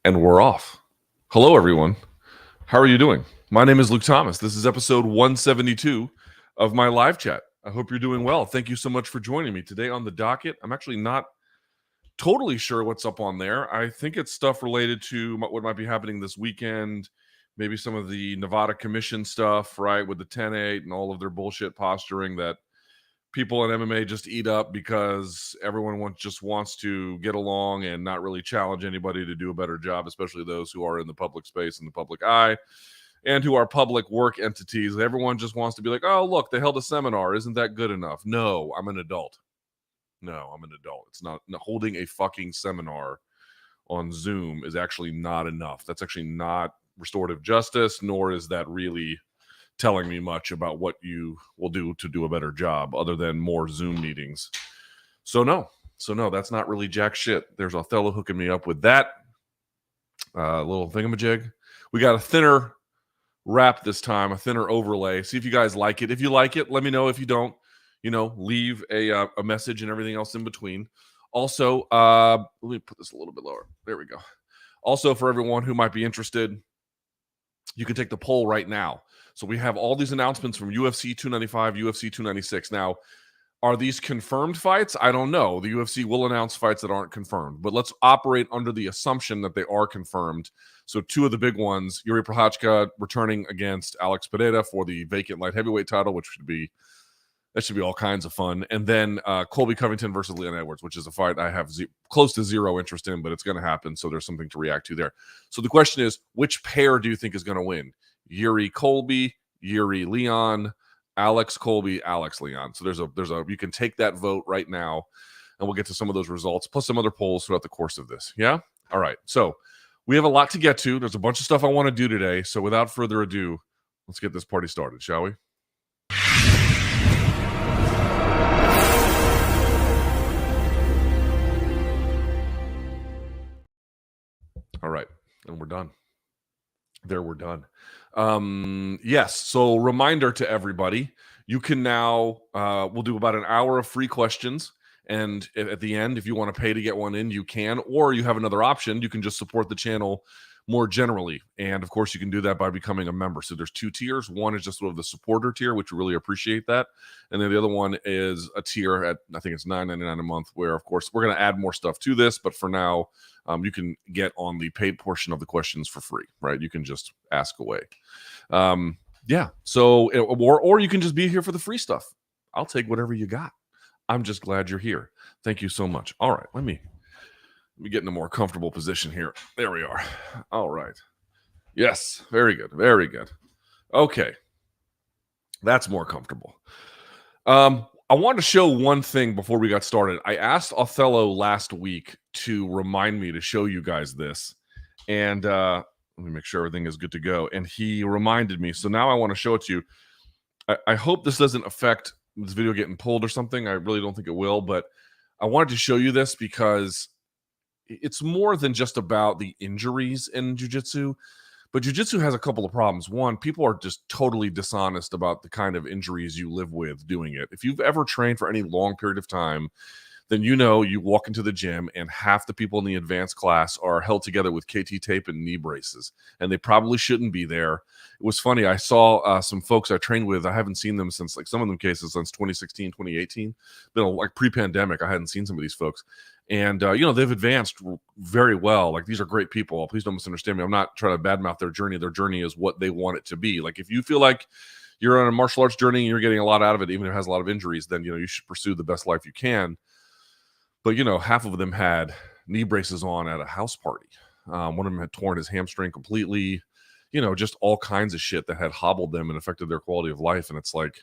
And we're off. Hello, everyone. How are you doing? My name is Luke Thomas. This is episode 172 of my live chat. I hope you're doing well. Thank you so much for joining me. Today on the docket, I'm actually not totally sure what's up on there. I think it's stuff related to what might be happening this weekend, maybe some of the Nevada Commission stuff, right, with the 10-8 and all of their bullshit posturing that people in MMA just eat up because everyone just wants to get along and not really challenge anybody to do a better job, especially those who are in the public space and the public eye and who are public work entities. Everyone just wants to be like, oh, look, they held a seminar. Isn't that good enough? No, I'm an adult. No, I'm an adult. It's not holding a fucking seminar on Zoom is actually not enough. That's actually not restorative justice, nor is that really telling me much about what you will do to do a better job other than more Zoom meetings. So no, that's not really jack shit. There's Othello hooking me up with that little thingamajig. We got a thinner wrap this time, a thinner overlay. See if you guys like it. If you like it, let me know. If you don't, leave a message and everything else in between. Also, let me put this a little bit lower. There we go. Also, for everyone who might be interested, you can take the poll right now. So we have all these announcements from UFC 295, UFC 296. Now, are these confirmed fights? I don't know. The UFC will announce fights that aren't confirmed, but let's operate under the assumption that they are confirmed. So two of the big ones, Jiri Prochazka returning against Alex Pereira for the vacant light heavyweight title, which should be all kinds of fun. And then Colby Covington versus Leon Edwards, which is a fight I have close to zero interest in, but it's going to happen. So there's something to react to there. So the question is, which pair do you think is going to win? Jiri Colby, Jiri Leon, Alex Colby, Alex Leon. So there's a you can take that vote right now, and we'll get to some of those results plus some other polls throughout the course of this. Yeah. All right. So we have a lot to get to. There's a bunch of stuff I want to do today. So without further ado, let's get this party started, shall we? All right, and we're done. We're done. Yes, so reminder to everybody, you can now, we'll do about an hour of free questions, and at the end, if you want to pay to get one in, you can, or you have another option, you can just support the channel more generally, and of course, you can do that by becoming a member. So there's two tiers. One is just sort of the supporter tier, which we really appreciate that, and then the other one is a tier at, I think it's $9.99 a month, where, of course, we're going to add more stuff to this, but for now, you can get on the paid portion of the questions for free, right? You can just ask away. Yeah. So, or you can just be here for the free stuff. I'll take whatever you got. I'm just glad you're here. Thank you so much. All right. Let me get in a more comfortable position here. There we are. All right. Yes. Very good. Very good. Okay. That's more comfortable. I wanted to show one thing before we got started. I asked Othello last week to remind me to show you guys this. And let me make sure everything is good to go. And he reminded me. So now I want to show it to you. I hope this doesn't affect this video getting pulled or something. I really don't think it will. But I wanted to show you this because it's more than just about the injuries in jiu-jitsu. But jiu-jitsu has a couple of problems. One, people are just totally dishonest about the kind of injuries you live with doing it. If you've ever trained for any long period of time, then you walk into the gym and half the people in the advanced class are held together with KT tape and knee braces, and they probably shouldn't be there. It was funny. I saw some folks I trained with. I haven't seen them since, like, some of them cases since 2016, 2018. Been like pre-pandemic. I hadn't seen some of these folks. And, they've advanced very well. Like, these are great people. Please don't misunderstand me. I'm not trying to badmouth their journey. Their journey is what they want it to be. Like, if you feel like you're on a martial arts journey and you're getting a lot out of it, even if it has a lot of injuries, then, you should pursue the best life you can. But, half of them had knee braces on at a house party. One of them had torn his hamstring completely, just all kinds of shit that had hobbled them and affected their quality of life. And it's like,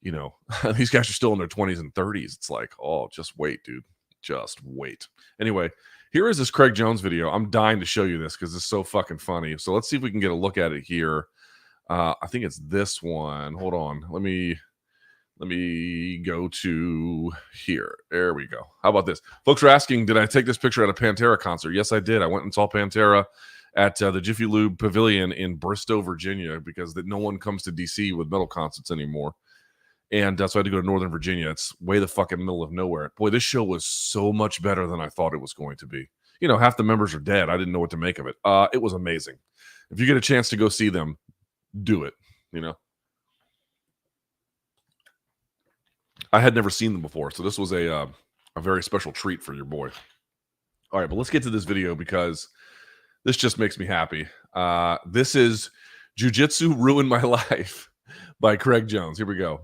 these guys are still in their 20s and 30s. It's like, oh, just wait, dude. Just wait. Anyway, here is this Craig Jones video. I'm dying to show you this because it's so fucking funny. So let's see if we can get a look at it here. I think it's this one. Hold on. Let me go to here. There we go. How about this? Folks are asking, did I take this picture at a Pantera concert? Yes, I did. I went and saw Pantera at the Jiffy Lube Pavilion in Bristow, Virginia, because no one comes to DC with metal concerts anymore. And so I had to go to Northern Virginia. It's way the fucking middle of nowhere. Boy, this show was so much better than I thought it was going to be. half the members are dead. I didn't know what to make of it. It was amazing. If you get a chance to go see them, do it. I had never seen them before, so this was a very special treat for your boy. All right, but let's get to this video because this just makes me happy. This is Jiu-Jitsu Ruined My Life by Craig Jones. Here we go.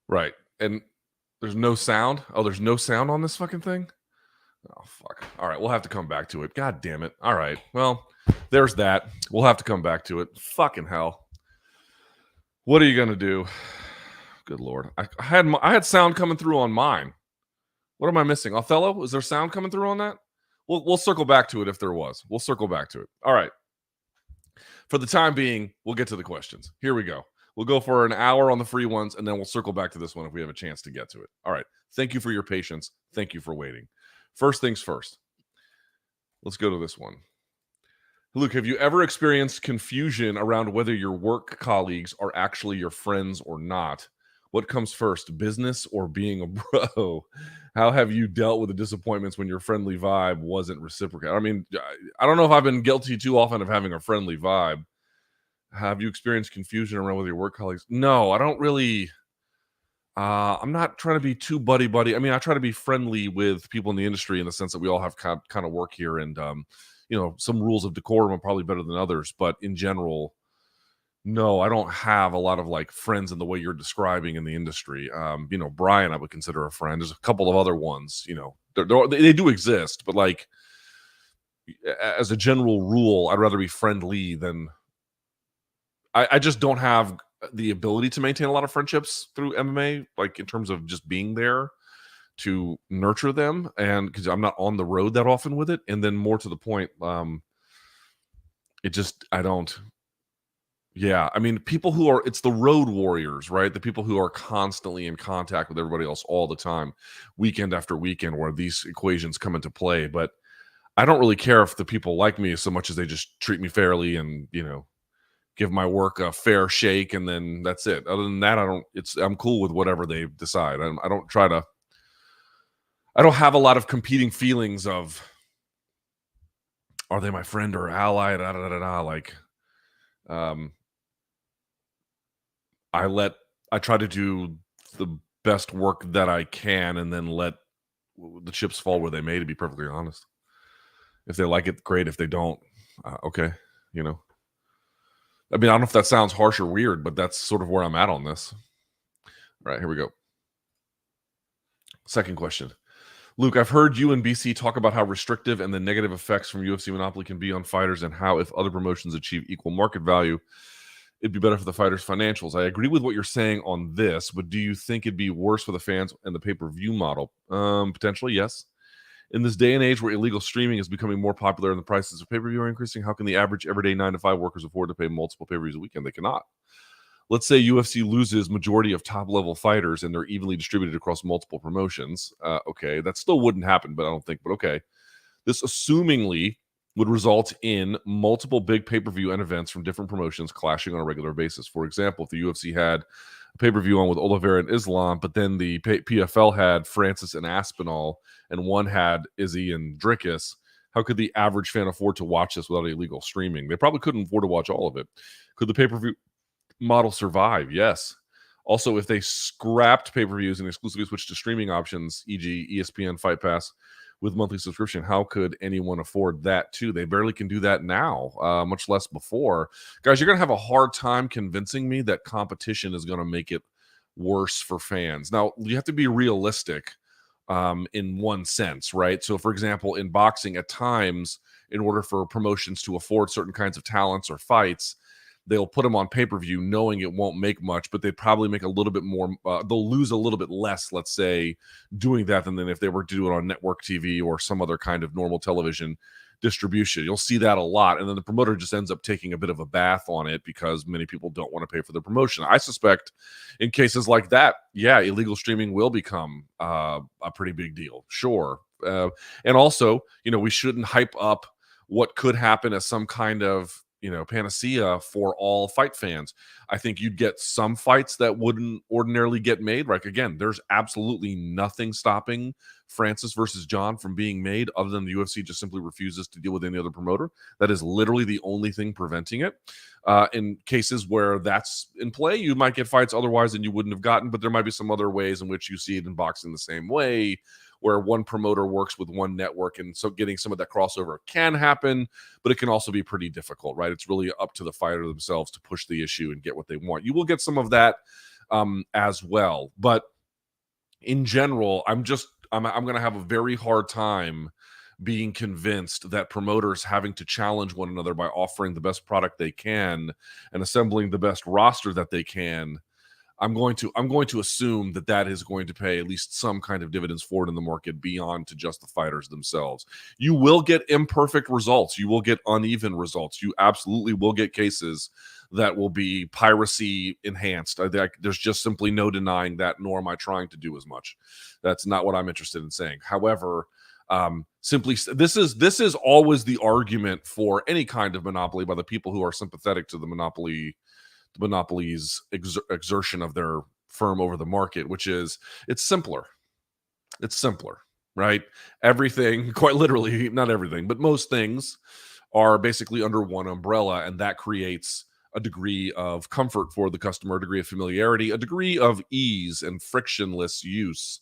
Right. And there's no sound. Oh, there's no sound on this fucking thing? Oh, fuck. All right, we'll have to come back to it. God damn it. All right. Well, there's that. We'll have to come back to it. Fucking hell. What are you going to do? Good Lord. I had sound coming through on mine. What am I missing? Othello? Is there sound coming through on that? We'll circle back to it if there was. We'll circle back to it. All right. For the time being, we'll get to the questions. Here we go. We'll go for an hour on the free ones, and then we'll circle back to this one if we have a chance to get to it. All right. Thank you for your patience. Thank you for waiting. First things first. Let's go to this one. Luke, have you ever experienced confusion around whether your work colleagues are actually your friends or not? What comes first, business or being a bro? How have you dealt with the disappointments when your friendly vibe wasn't reciprocated? I mean, I don't know if I've been guilty too often of having a friendly vibe. Have you experienced confusion around with your work colleagues? No, I don't really. I'm not trying to be too buddy. I mean, I try to be friendly with people in the industry in the sense that we all have kind of work here, and some rules of decorum are probably better than others. But in general, no, I don't have a lot of like friends in the way you're describing in the industry. Brian, I would consider a friend. There's a couple of other ones. They do exist, but like as a general rule, I'd rather be friendly than. I just don't have the ability to maintain a lot of friendships through MMA, like in terms of just being there to nurture them, and because I'm not on the road that often with it. And then more to the point, I don't. Yeah, I mean, it's the road warriors, right? The people who are constantly in contact with everybody else all the time, weekend after weekend, where these equations come into play. But I don't really care if the people like me so much as they just treat me fairly and, give my work a fair shake, and then that's it. Other than that, I'm cool with whatever they decide. I don't have a lot of competing feelings of, are they my friend or ally? Like, I try to do the best work that I can, and then let the chips fall where they may, to be perfectly honest. If they like it, great. If they don't, okay. I mean, I don't know if that sounds harsh or weird, but that's sort of where I'm at on this. All right, here we go. Second question. Luke, I've heard you and BC talk about how restrictive and the negative effects from UFC Monopoly can be on fighters, and how if other promotions achieve equal market value, it'd be better for the fighters' financials. I agree with what you're saying on this, but do you think it'd be worse for the fans and the pay-per-view model? Potentially, yes. In this day and age where illegal streaming is becoming more popular and the prices of pay-per-view are increasing, how can the average everyday 9-to-5 workers afford to pay multiple pay-per-views a weekend? They cannot. Let's say UFC loses majority of top-level fighters and they're evenly distributed across multiple promotions. Okay, that still wouldn't happen, but I don't think. But okay, this assumingly would result in multiple big pay-per-view and events from different promotions clashing on a regular basis. For example, if the UFC had a pay-per-view on with Oliveira and Islam, but then the PFL had Francis and Aspinall, and one had Izzy and Drickus, how could the average fan afford to watch this without illegal streaming? They probably couldn't afford to watch all of it. Could the pay-per-view model survive? Yes. Also, if they scrapped pay-per-views and exclusively switched to streaming options, e.g. ESPN Fight Pass with monthly subscription, how could anyone afford that too? They barely can do that now, much less before. Guys, you're going to have a hard time convincing me that competition is going to make it worse for fans. Now, you have to be realistic in one sense, right? So, for example, in boxing, at times, in order for promotions to afford certain kinds of talents or fights, they'll put them on pay-per-view knowing it won't make much, but they probably make a little bit more, they'll lose a little bit less, let's say, doing that than if they were to do it on network TV or some other kind of normal television distribution. You'll see that a lot, and then the promoter just ends up taking a bit of a bath on it because many people don't want to pay for the promotion. I suspect in cases like that, yeah, illegal streaming will become a pretty big deal, sure. And also, we shouldn't hype up what could happen as some kind of panacea for all fight fans. I think you'd get some fights that wouldn't ordinarily get made. Like, again, there's absolutely nothing stopping Francis versus John from being made other than the UFC just simply refuses to deal with any other promoter. That is literally the only thing preventing it. In cases where that's in play, you might get fights otherwise than you wouldn't have gotten, but there might be some other ways in which you see it in boxing the same way, where one promoter works with one network, and so getting some of that crossover can happen, but it can also be pretty difficult, right? It's really up to the fighter themselves to push the issue and get what they want. You will get some of that as well, but in general, I'm going to have a very hard time being convinced that promoters having to challenge one another by offering the best product they can and assembling the best roster that they can. I'm going to assume that is going to pay at least some kind of dividends forward in the market beyond to just the fighters themselves. You will get imperfect results. You will get uneven results. You absolutely will get cases that will be piracy enhanced. There's just simply no denying that, nor am I trying to do as much. That's not what I'm interested in saying. However, this is always the argument for any kind of monopoly by the people who are sympathetic to the monopoly's exertion of their firm over the market, which is it's simpler, right? Everything, quite literally, not everything, but most things are basically under one umbrella, and that creates a degree of comfort for the customer, a degree of familiarity, a degree of ease and frictionless use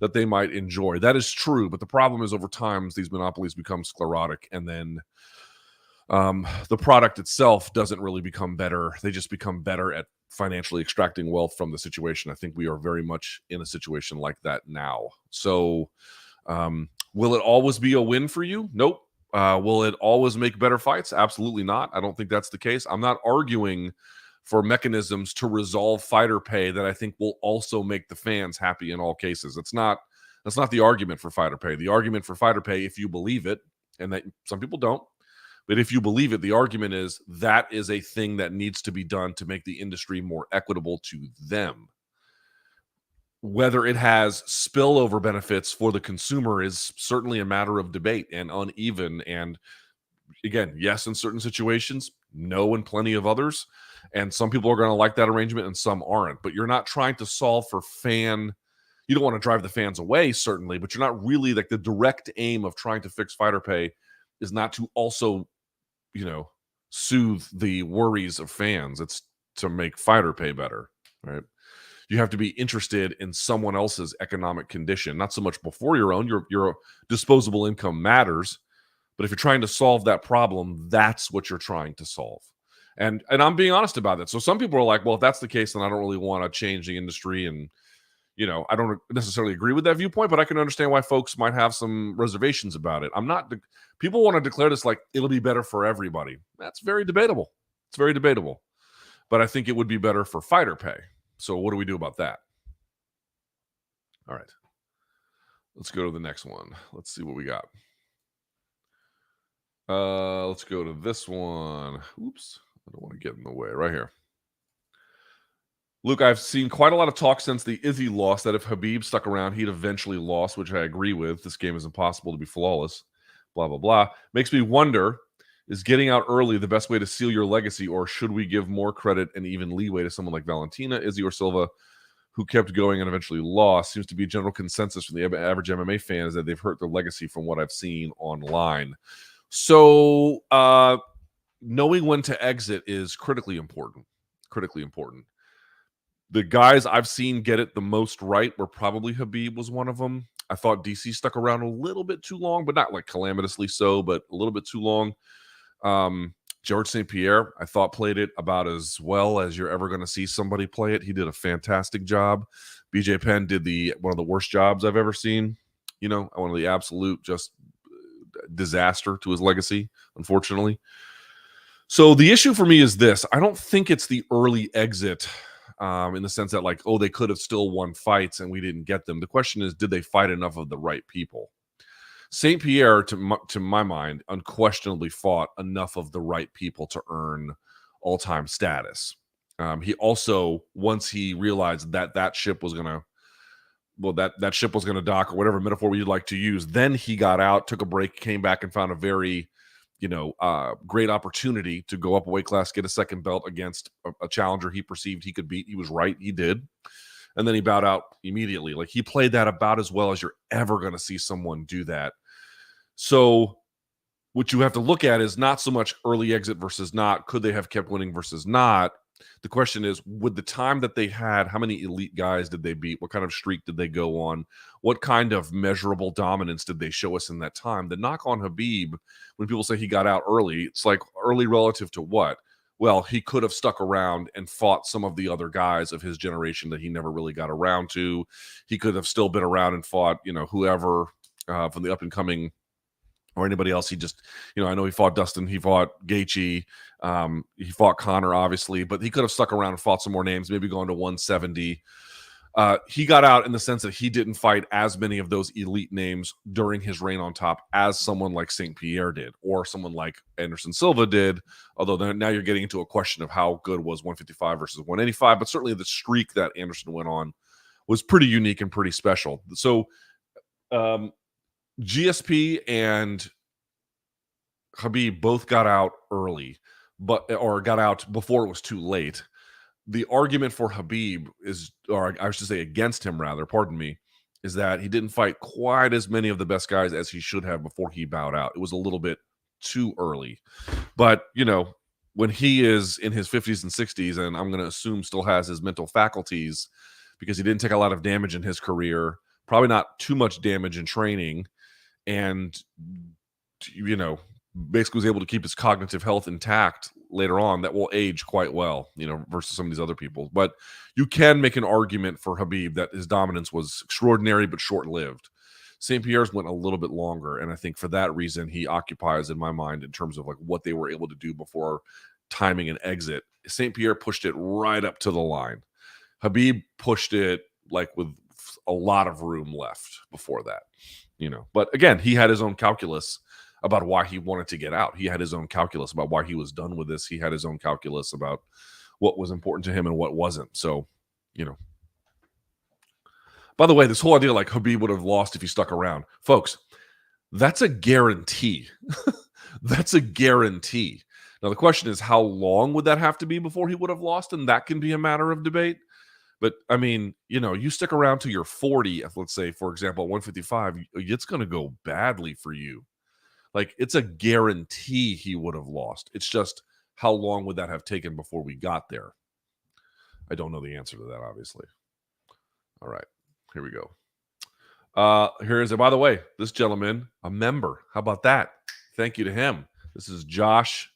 that they might enjoy. That is true, but the problem is over time these monopolies become sclerotic, and then the product itself doesn't really become better. They just become better at financially extracting wealth from the situation. I think we are very much in a situation like that now. So will it always be a win for you? Nope. Will it always make better fights? Absolutely not. I don't think that's the case. I'm not arguing for mechanisms to resolve fighter pay that I think will also make the fans happy in all cases. That's not the argument for fighter pay. The argument for fighter pay, if you believe it, and that some people don't, but if you believe it, the argument is that is a thing that needs to be done to make the industry more equitable to them. Whether it has spillover benefits for the consumer is certainly a matter of debate and uneven. And again, yes, in certain situations, no in plenty of others. And some people are going to like that arrangement and some aren't. But you're not trying to solve for you don't want to drive the fans away, certainly, but you're not really like the direct aim of trying to fix fighter pay is not to also soothe the worries of fans. It's to make fighter pay better, right? You have to be interested in someone else's economic condition, not so much before your own. Your disposable income matters, but if you're trying to solve that problem, that's what you're trying to solve. And I'm being honest about it. So some people are like, well, if that's the case, then I don't really want to change the industry. And I don't necessarily agree with that viewpoint, but I can understand why folks might have some reservations about it. People want to declare this like it'll be better for everybody. That's very debatable. It's very debatable. But I think it would be better for fighter pay. So what do we do about that? All right. Let's go to the next one. Let's see what we got. Let's go to this one. Oops. I don't want to get in the way. Right here. Luke, I've seen quite a lot of talk since the Izzy loss that if Khabib stuck around, he'd eventually lost, which I agree with. This game is impossible to be flawless. Blah, blah, blah. Makes me wonder, is getting out early the best way to seal your legacy, or should we give more credit and even leeway to someone like Valentina, Izzy, or Silva, who kept going and eventually lost? Seems to be a general consensus from the average MMA fan is that they've hurt their legacy from what I've seen online. So knowing when to exit is critically important. Critically important. The guys I've seen get it the most right were probably Khabib was one of them. I thought DC stuck around a little bit too long, but not like calamitously so, but a little bit too long. George St. Pierre, I thought played it about as well as you're ever going to see somebody play it. He did a fantastic job. BJ Penn did one of the worst jobs I've ever seen. One of the absolute just disaster to his legacy, unfortunately. So the issue for me is this. I don't think it's the early exit in the sense that like, oh, they could have still won fights and we didn't get them. The question is, did they fight enough of the right people? St. Pierre, to my mind, unquestionably fought enough of the right people to earn all-time status. He also, once he realized that that ship was going to, well, that ship was going to dock, or whatever metaphor you'd like to use, then he got out, took a break, came back and found a very, great opportunity to go up a weight class, get a second belt against a challenger he perceived he could beat. He was right. He did. And then he bowed out immediately. Like, he played that about as well as you're ever going to see someone do that. So what you have to look at is not so much early exit versus not. Could they have kept winning versus not? The question is, with the time that they had, how many elite guys did they beat? What kind of streak did they go on? What kind of measurable dominance did they show us in that time? The knock on Khabib, when people say he got out early, it's like early relative to what? Well, he could have stuck around and fought some of the other guys of his generation that he never really got around to. He could have still been around and fought, whoever from the up and coming or anybody else. He just, I know he fought Dustin, he fought Gaethje, he fought Conor, obviously, but he could have stuck around and fought some more names, maybe gone to 170. He got out in the sense that he didn't fight as many of those elite names during his reign on top as someone like St. Pierre did, or someone like Anderson Silva did, although now you're getting into a question of how good was 155 versus 185, but certainly the streak that Anderson went on was pretty unique and pretty special. So, GSP and Khabib both got out early, or got out before it was too late. The argument for Khabib is, or I should say against him rather, pardon me, is that he didn't fight quite as many of the best guys as he should have before he bowed out. It was a little bit too early. But, when he is in his 50s and 60s, and I'm going to assume still has his mental faculties because he didn't take a lot of damage in his career, probably not too much damage in training, and basically was able to keep his cognitive health intact later on, that will age quite well, versus some of these other people. But you can make an argument for Khabib that his dominance was extraordinary but short-lived. St. Pierre's went a little bit longer, and I think for that reason he occupies in my mind in terms of like what they were able to do before timing an exit. St. Pierre pushed it right up to the line. Khabib pushed it like with a lot of room left before that. But again, he had his own calculus about why he wanted to get out. He had his own calculus about why he was done with this. He had his own calculus about what was important to him and what wasn't. So, by the way, this whole idea like Khabib would have lost if he stuck around, folks, that's a guarantee. That's a guarantee. Now, the question is, how long would that have to be before he would have lost? And that can be a matter of debate. But I mean, you stick around till you're 40, let's say, for example, 155, it's going to go badly for you. Like, it's a guarantee he would have lost. It's just, how long would that have taken before we got there? I don't know the answer to that, obviously. All right, here we go. Here is it. By the way, this gentleman, a member. How about that? Thank you to him. This is Josh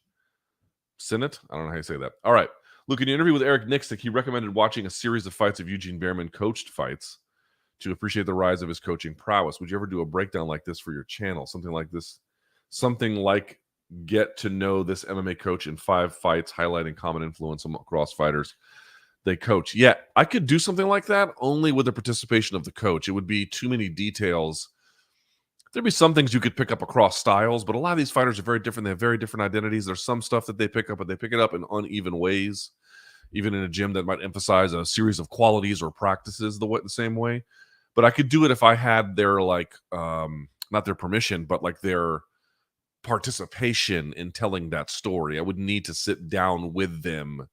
Sinnott. I don't know how you say that. All right. Luke, in an interview with Eric Nixick, he recommended watching a series of fights of Eugene Behrman coached fights to appreciate the rise of his coaching prowess. Would you ever do a breakdown like this for your channel? Something like this, something like get to know this MMA coach in 5 fights, highlighting common influence across fighters they coach. Yeah, I could do something like that, only with the participation of the coach. It would be too many details. There'd be some things you could pick up across styles, but a lot of these fighters are very different. They have very different identities. There's some stuff that they pick up, but they pick it up in uneven ways, even in a gym that might emphasize a series of qualities or practices the same way. But I could do it if I had their, not their permission, but like their participation in telling that story. I would need to sit down with them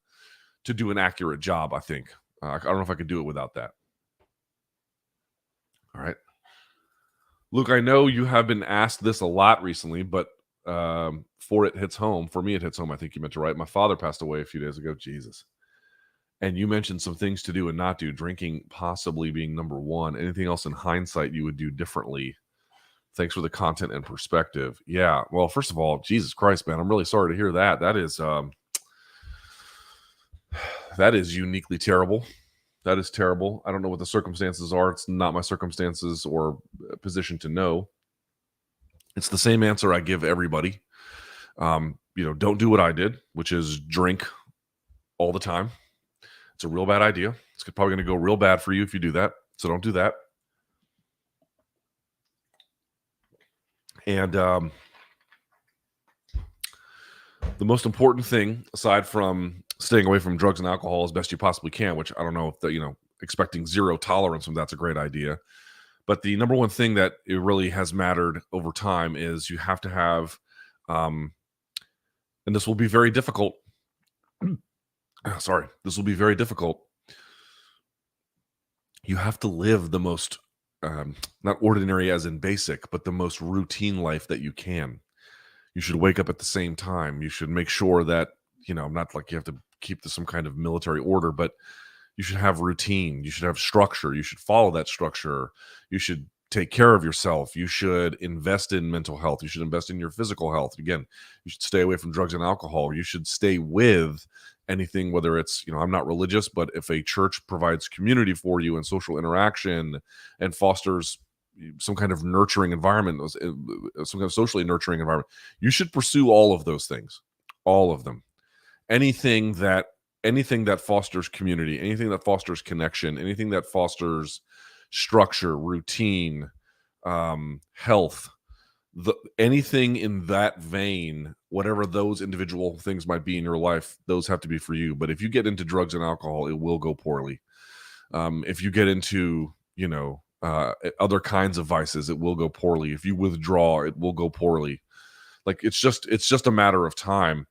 to do an accurate job, I think. I don't know if I could do it without that. All right. Luke, I know you have been asked this a lot recently, but for it hits home. For me, it hits home. I think you meant to write. My father passed away a few days ago. Jesus. And you mentioned some things to do and not do, drinking possibly being number one. Anything else in hindsight you would do differently? Thanks for the content and perspective. Yeah. Well, first of all, Jesus Christ, man, I'm really sorry to hear that. That is uniquely terrible. That is terrible. I don't know what the circumstances are. It's not my circumstances or position to know. It's the same answer I give everybody. don't do what I did, which is drink all the time. It's a real bad idea. It's probably going to go real bad for you if you do that. So don't do that. And the most important thing, aside from staying away from drugs and alcohol as best you possibly can, which I don't know if expecting zero tolerance from that's a great idea. But the number one thing that it really has mattered over time is you have to have, and this will be very difficult. Sorry, this will be very difficult. You have to live the most, not ordinary as in basic, but the most routine life that you can. You should wake up at the same time. You should make sure that, not like you have to keep some kind of military order, but you should have routine. You should have structure. You should follow that structure. You should take care of yourself. You should invest in mental health. You should invest in your physical health. Again, you should stay away from drugs and alcohol. You should stay with anything, whether it's, I'm not religious, but if a church provides community for you and social interaction and fosters some kind of nurturing environment, some kind of socially nurturing environment, you should pursue all of those things, all of them. Anything that fosters community, anything that fosters connection, anything that fosters structure, routine, health, anything in that vein, whatever those individual things might be in your life, those have to be for you. But if you get into drugs and alcohol, it will go poorly. If you get into, other kinds of vices, it will go poorly. If you withdraw, it will go poorly. Like it's just a matter of time.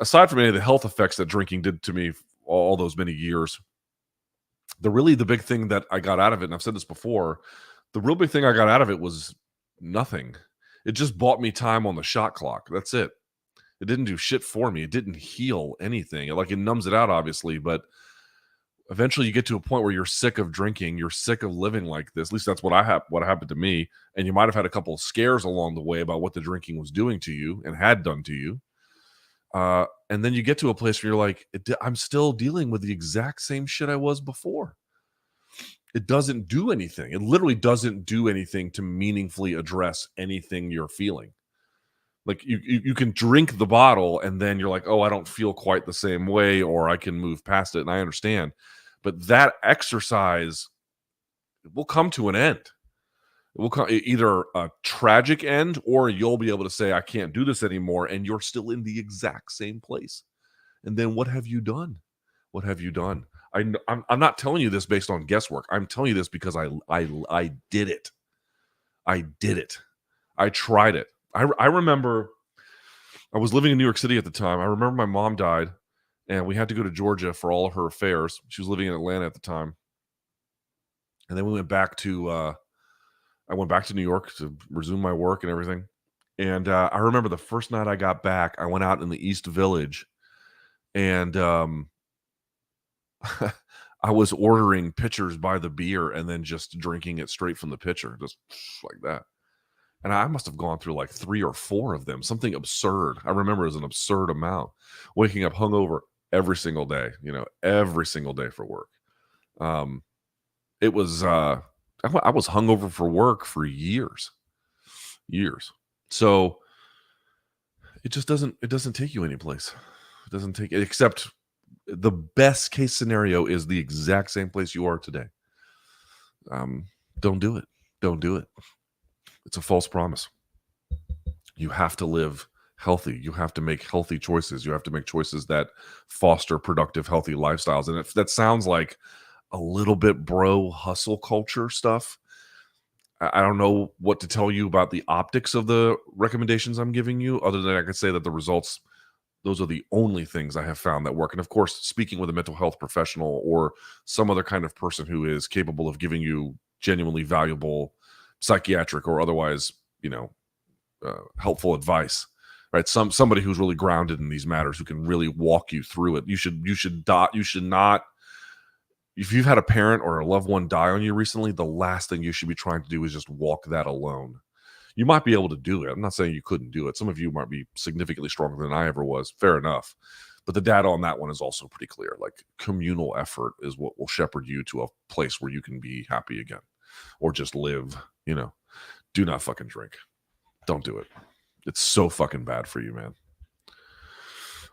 Aside from any of the health effects that drinking did to me all those many years, the big thing that I got out of it, and I've said this before, the real big thing I got out of it was nothing. It just bought me time on the shot clock. That's it. It didn't do shit for me. It didn't heal anything. It numbs it out, obviously, but eventually you get to a point where you're sick of drinking. You're sick of living like this. At least that's what happened to me. And you might have had a couple of scares along the way about what the drinking was doing to you and had done to you. And then you get to a place where you're like, I'm still dealing with the exact same shit I was before. It doesn't do anything. It literally doesn't do anything to meaningfully address anything you're feeling. Like you can drink the bottle and then you're like, oh, I don't feel quite the same way, or I can move past it. And I understand. But that exercise will come to an end. It will come either a tragic end, or you'll be able to say, I can't do this anymore. And you're still in the exact same place. And then what have you done? What have you done? I'm not telling you this based on guesswork. I'm telling you this because I did it. I did it. I tried it. I remember I was living in New York City at the time. I remember my mom died and we had to go to Georgia for all of her affairs. She was living in Atlanta at the time. And then we went back to, I went back to New York to resume my work and everything. And I remember the first night I got back, I went out in the East Village and I was ordering pitchers by the beer and then just drinking it straight from the pitcher, just like that. And I must have gone through like 3 or 4 of them, something absurd. I remember it was an absurd amount. Waking up hungover every single day, every single day for work. It was, I was hungover for work for years. So it just doesn't take you anyplace. It doesn't take it, except the best case scenario is the exact same place you are today. Don't do it. Don't do it. It's a false promise. You have to live healthy. You have to make healthy choices. You have to make choices that foster productive, healthy lifestyles. And if that sounds like a little bit bro hustle culture stuff, I don't know what to tell you about the optics of the recommendations I'm giving you, other than I could say that the results, those are the only things I have found that work. And of course, speaking with a mental health professional or some other kind of person who is capable of giving you genuinely valuable psychiatric or otherwise, helpful advice, right? Somebody who's really grounded in these matters, who can really walk you through it. You should not, if you've had a parent or a loved one die on you recently, the last thing you should be trying to do is just walk that alone. You might be able to do it. I'm not saying you couldn't do it. Some of you might be significantly stronger than I ever was. Fair enough. But the data on that one is also pretty clear. Like, communal effort is what will shepherd you to a place where you can be happy again, or just live. Do not fucking drink. Don't do it. It's so fucking bad for you, man.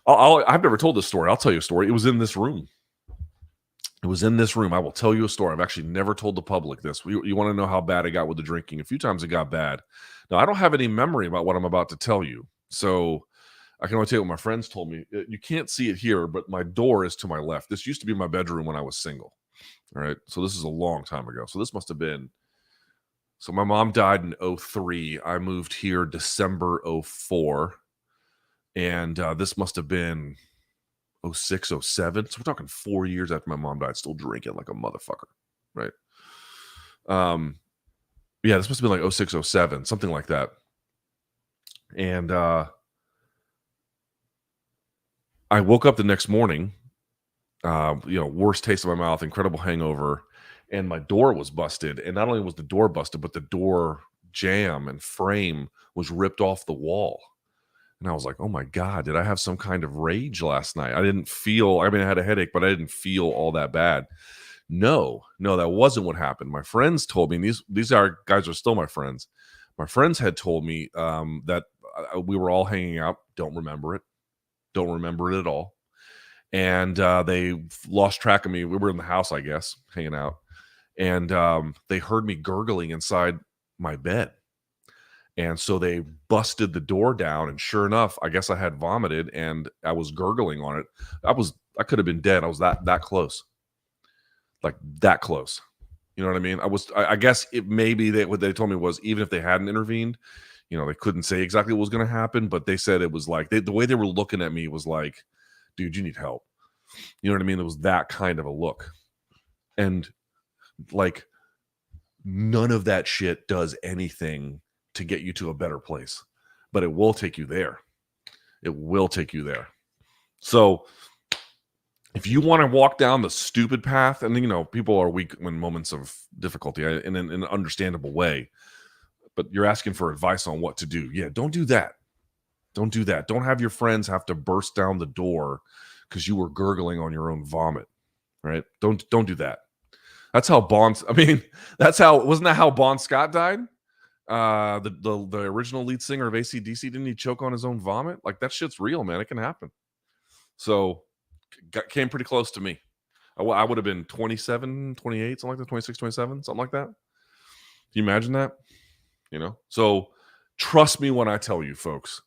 I've never told this story. I'll tell you a story. It was in this room. It was in this room. I will tell you a story. I've actually never told the public this. You want to know how bad it got with the drinking? A few times it got bad. Now, I don't have any memory about what I'm about to tell you. So I can only tell you what my friends told me. You can't see it here, but my door is to my left. This used to be my bedroom when I was single. All right. So this is a long time ago. So this must have been. So my mom died in 2003. I moved here December 2004. And this must have been 2006, 2007. So we're talking 4 years after my mom died, still drinking like a motherfucker. Right. Yeah, this must have been like 2006, 2007, something like that. And I woke up the next morning, worst taste in my mouth, incredible hangover, and my door was busted. And not only was the door busted, but the door jamb and frame was ripped off the wall. And I was like, oh my God, did I have some kind of rage last night? I had a headache, but I didn't feel all that bad. No, that wasn't what happened. My friends told me, and these guys are still my friends. My friends had told me that we were all hanging out. Don't remember it at all. And they lost track of me. We were in the house, I guess, hanging out. And they heard me gurgling inside my bed. And so they busted the door down, and sure enough, I guess I had vomited and I was gurgling on it. I could have been dead. I was that close. Like that close. You know what I mean? I guess what they told me was, even if they hadn't intervened, they couldn't say exactly what was going to happen, but they said it was like, the way they were looking at me was like, dude, you need help. You know what I mean? It was that kind of a look. And like, none of that shit does anything to get you to a better place, but it will take you there. It will take you there. So if you want to walk down the stupid path, and people are weak in moments of difficulty in an understandable way, but you're asking for advice on what to do. Yeah, don't do that. Don't do that. Don't have your friends have to burst down the door because you were gurgling on your own vomit, right? Don't do that. That's how wasn't that how Bon Scott died? The original lead singer of AC/DC, didn't he choke on his own vomit? Like, that shit's real, man. It can happen. So came pretty close to me. I would have been 27, 28, something like that, 26, 27, something like that. Can you imagine that? So trust me when I tell you, folks,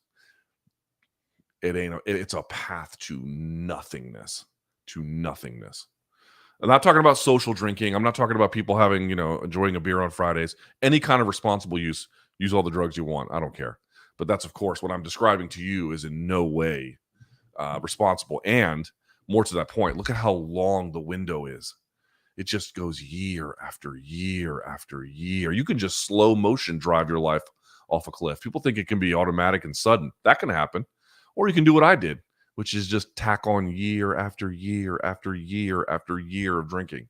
it's a path to nothingness. I'm not talking about social drinking. I'm not talking about people having, enjoying a beer on Fridays. Any kind of responsible use all the drugs you want. I don't care. But that's, of course, what I'm describing to you is in no way responsible. And more to that point, look at how long the window is. It just goes year after year after year. You can just slow motion drive your life off a cliff. People think it can be automatic and sudden. That can happen. Or you can do what I did, which is just tack on year after year after year after year of drinking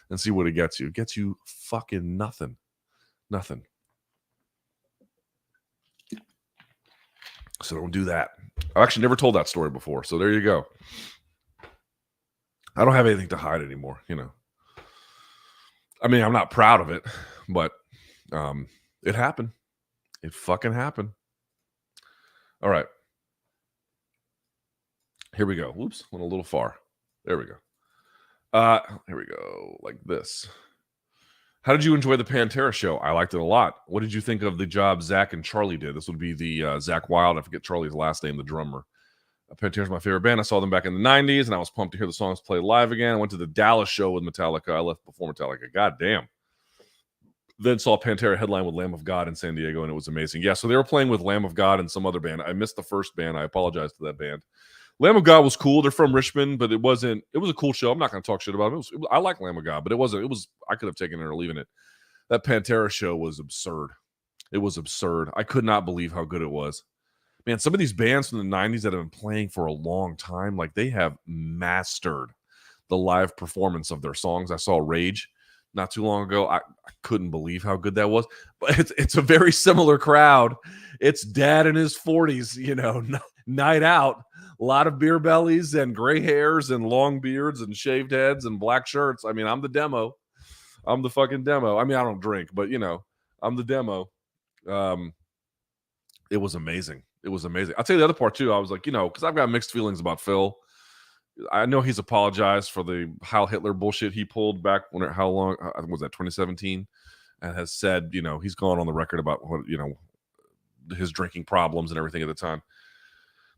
and see what it gets you. It gets you fucking nothing. Nothing. So don't do that. I've actually never told that story before. So there you go. I don't have anything to hide anymore, I'm not proud of it, but it happened. It fucking happened. All right. Here we go. Whoops, went a little far. There we go. Here we go, like this. How did you enjoy the Pantera show? I liked it a lot. What did you think of the job Zach and Charlie did? This would be the Zach Wild. I forget Charlie's last name, the drummer. Pantera's my favorite band. I saw them back in the 90s, and I was pumped to hear the songs play live again. I went to the Dallas show with Metallica. I left before Metallica. God damn. Then saw Pantera headline with Lamb of God in San Diego, and it was amazing. Yeah, so they were playing with Lamb of God and some other band. I missed the first band. I apologize to that band. Lamb of God was cool. They're from Richmond, but it was a cool show. I'm not going to talk shit about it. I like Lamb of God, but I could have taken it or leaving it. That Pantera show was absurd. It was absurd. I could not believe how good it was. Man, some of these bands from the 90s that have been playing for a long time, like, they have mastered the live performance of their songs. I saw Rage not too long ago. I couldn't believe how good that was. But it's a very similar crowd. It's dad in his 40s, night out. A lot of beer bellies and gray hairs and long beards and shaved heads and black shirts. I'm the demo. I'm the fucking demo. I don't drink, but, I'm the demo. It was amazing. It was amazing. I'll tell you the other part too. I was like, because I've got mixed feelings about Phil. I know he's apologized for the Heil Hitler bullshit he pulled back how long? I think was that 2017, and has said, he's gone on the record about what his drinking problems and everything at the time.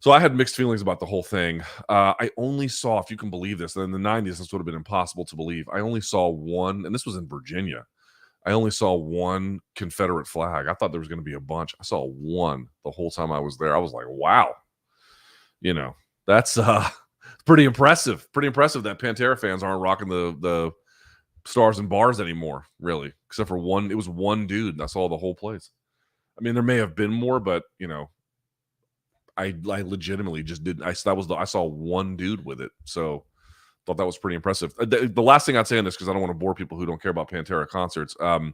So I had mixed feelings about the whole thing. I only saw, if you can believe this, in the 90s, this would have been impossible to believe. I only saw one, and this was in Virginia. I only saw one Confederate flag. I thought there was going to be a bunch. I saw one the whole time I was there. I was like, wow. That's pretty impressive. Pretty impressive that Pantera fans aren't rocking the stars and bars anymore, really. Except for one. It was one dude, and I saw the whole place. I mean, there may have been more, but, I legitimately just didn't. I saw one dude with it. So thought that was pretty impressive. The last thing I'd say on this, because I don't want to bore people who don't care about Pantera concerts. The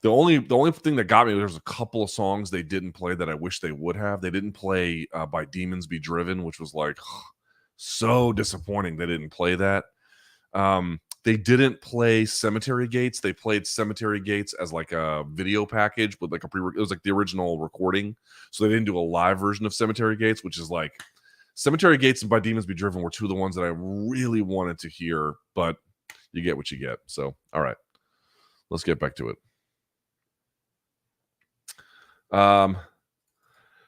only thing that got me, there's a couple of songs they didn't play that I wish they would have. They didn't play By Demons Be Driven, which was like so disappointing. They didn't play that. They didn't play Cemetery Gates. They played Cemetery Gates as like a video package with like it was like the original recording. So they didn't do a live version of Cemetery Gates, which is like Cemetery Gates and By Demons Be Driven were two of the ones that I really wanted to hear, but you get what you get. So, all right, let's get back to it.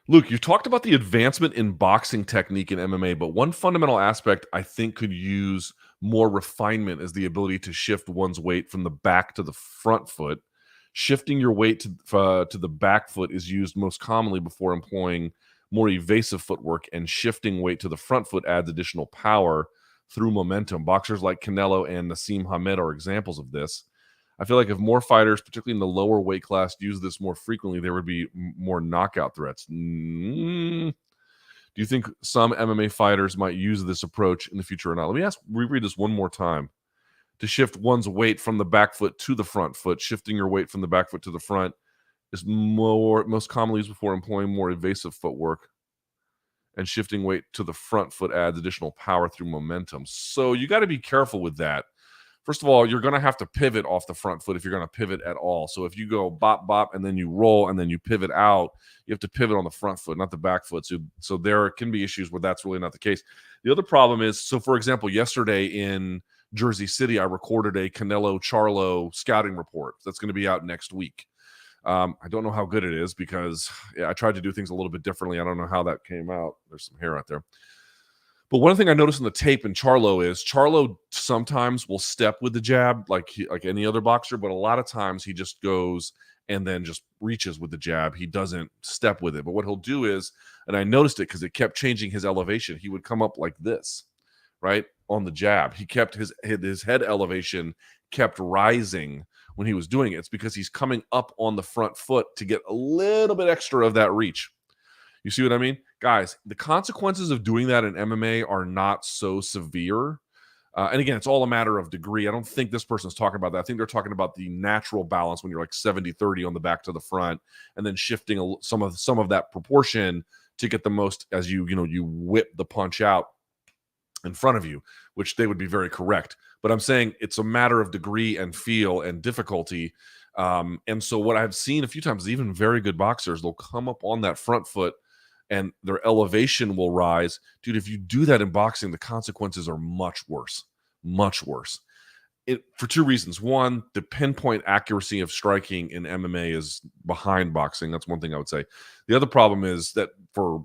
Luke, you talked about the advancement in boxing technique in MMA, but one fundamental aspect I think could use more refinement is the ability to shift one's weight from the back to the front foot. Shifting your weight to the back foot is used most commonly before employing more evasive footwork, and shifting weight to the front foot adds additional power through momentum. Boxers like Canelo and Nassim Hamed are examples of this. I feel like if more fighters, particularly in the lower weight class, use this more frequently, there would be more knockout threats. Do you think some MMA fighters might use this approach in the future or not? Let me reread this one more time. To shift one's weight from the back foot to the front foot, shifting your weight from the back foot to the front is most commonly used before employing more evasive footwork, and shifting weight to the front foot adds additional power through momentum. So you got to be careful with that. First of all, you're going to have to pivot off the front foot if you're going to pivot at all. So if you go bop, bop, and then you roll, and then you pivot out, you have to pivot on the front foot, not the back foot. So there can be issues where that's really not the case. The other problem is, so for example, yesterday in Jersey City, I recorded a Canelo Charlo scouting report that's going to be out next week. I don't know how good it is because I tried to do things a little bit differently. I don't know how that came out. There's some hair out there. But one thing I noticed in the tape in Charlo is Charlo sometimes will step with the jab like any other boxer, but a lot of times he just goes and then just reaches with the jab. He doesn't step with it. But what he'll do is, and I noticed it because it kept changing his elevation, he would come up like this, right, on the jab. He kept his head elevation kept rising when he was doing it. It's because he's coming up on the front foot to get a little bit extra of that reach. You see what I mean? Guys, the consequences of doing that in MMA are not so severe. And again, it's all a matter of degree. I don't think this person's talking about that. I think they're talking about the natural balance when you're like 70-30 on the back to the front, and then shifting some of that proportion to get the most as you whip the punch out in front of you, which they would be very correct. But I'm saying it's a matter of degree and feel and difficulty. And so what I've seen a few times is even very good boxers, they'll come up on that front foot and their elevation will rise. Dude, if you do that in boxing, the consequences are much worse, much worse. For two reasons. One, the pinpoint accuracy of striking in MMA is behind boxing. That's one thing I would say. The other problem is that for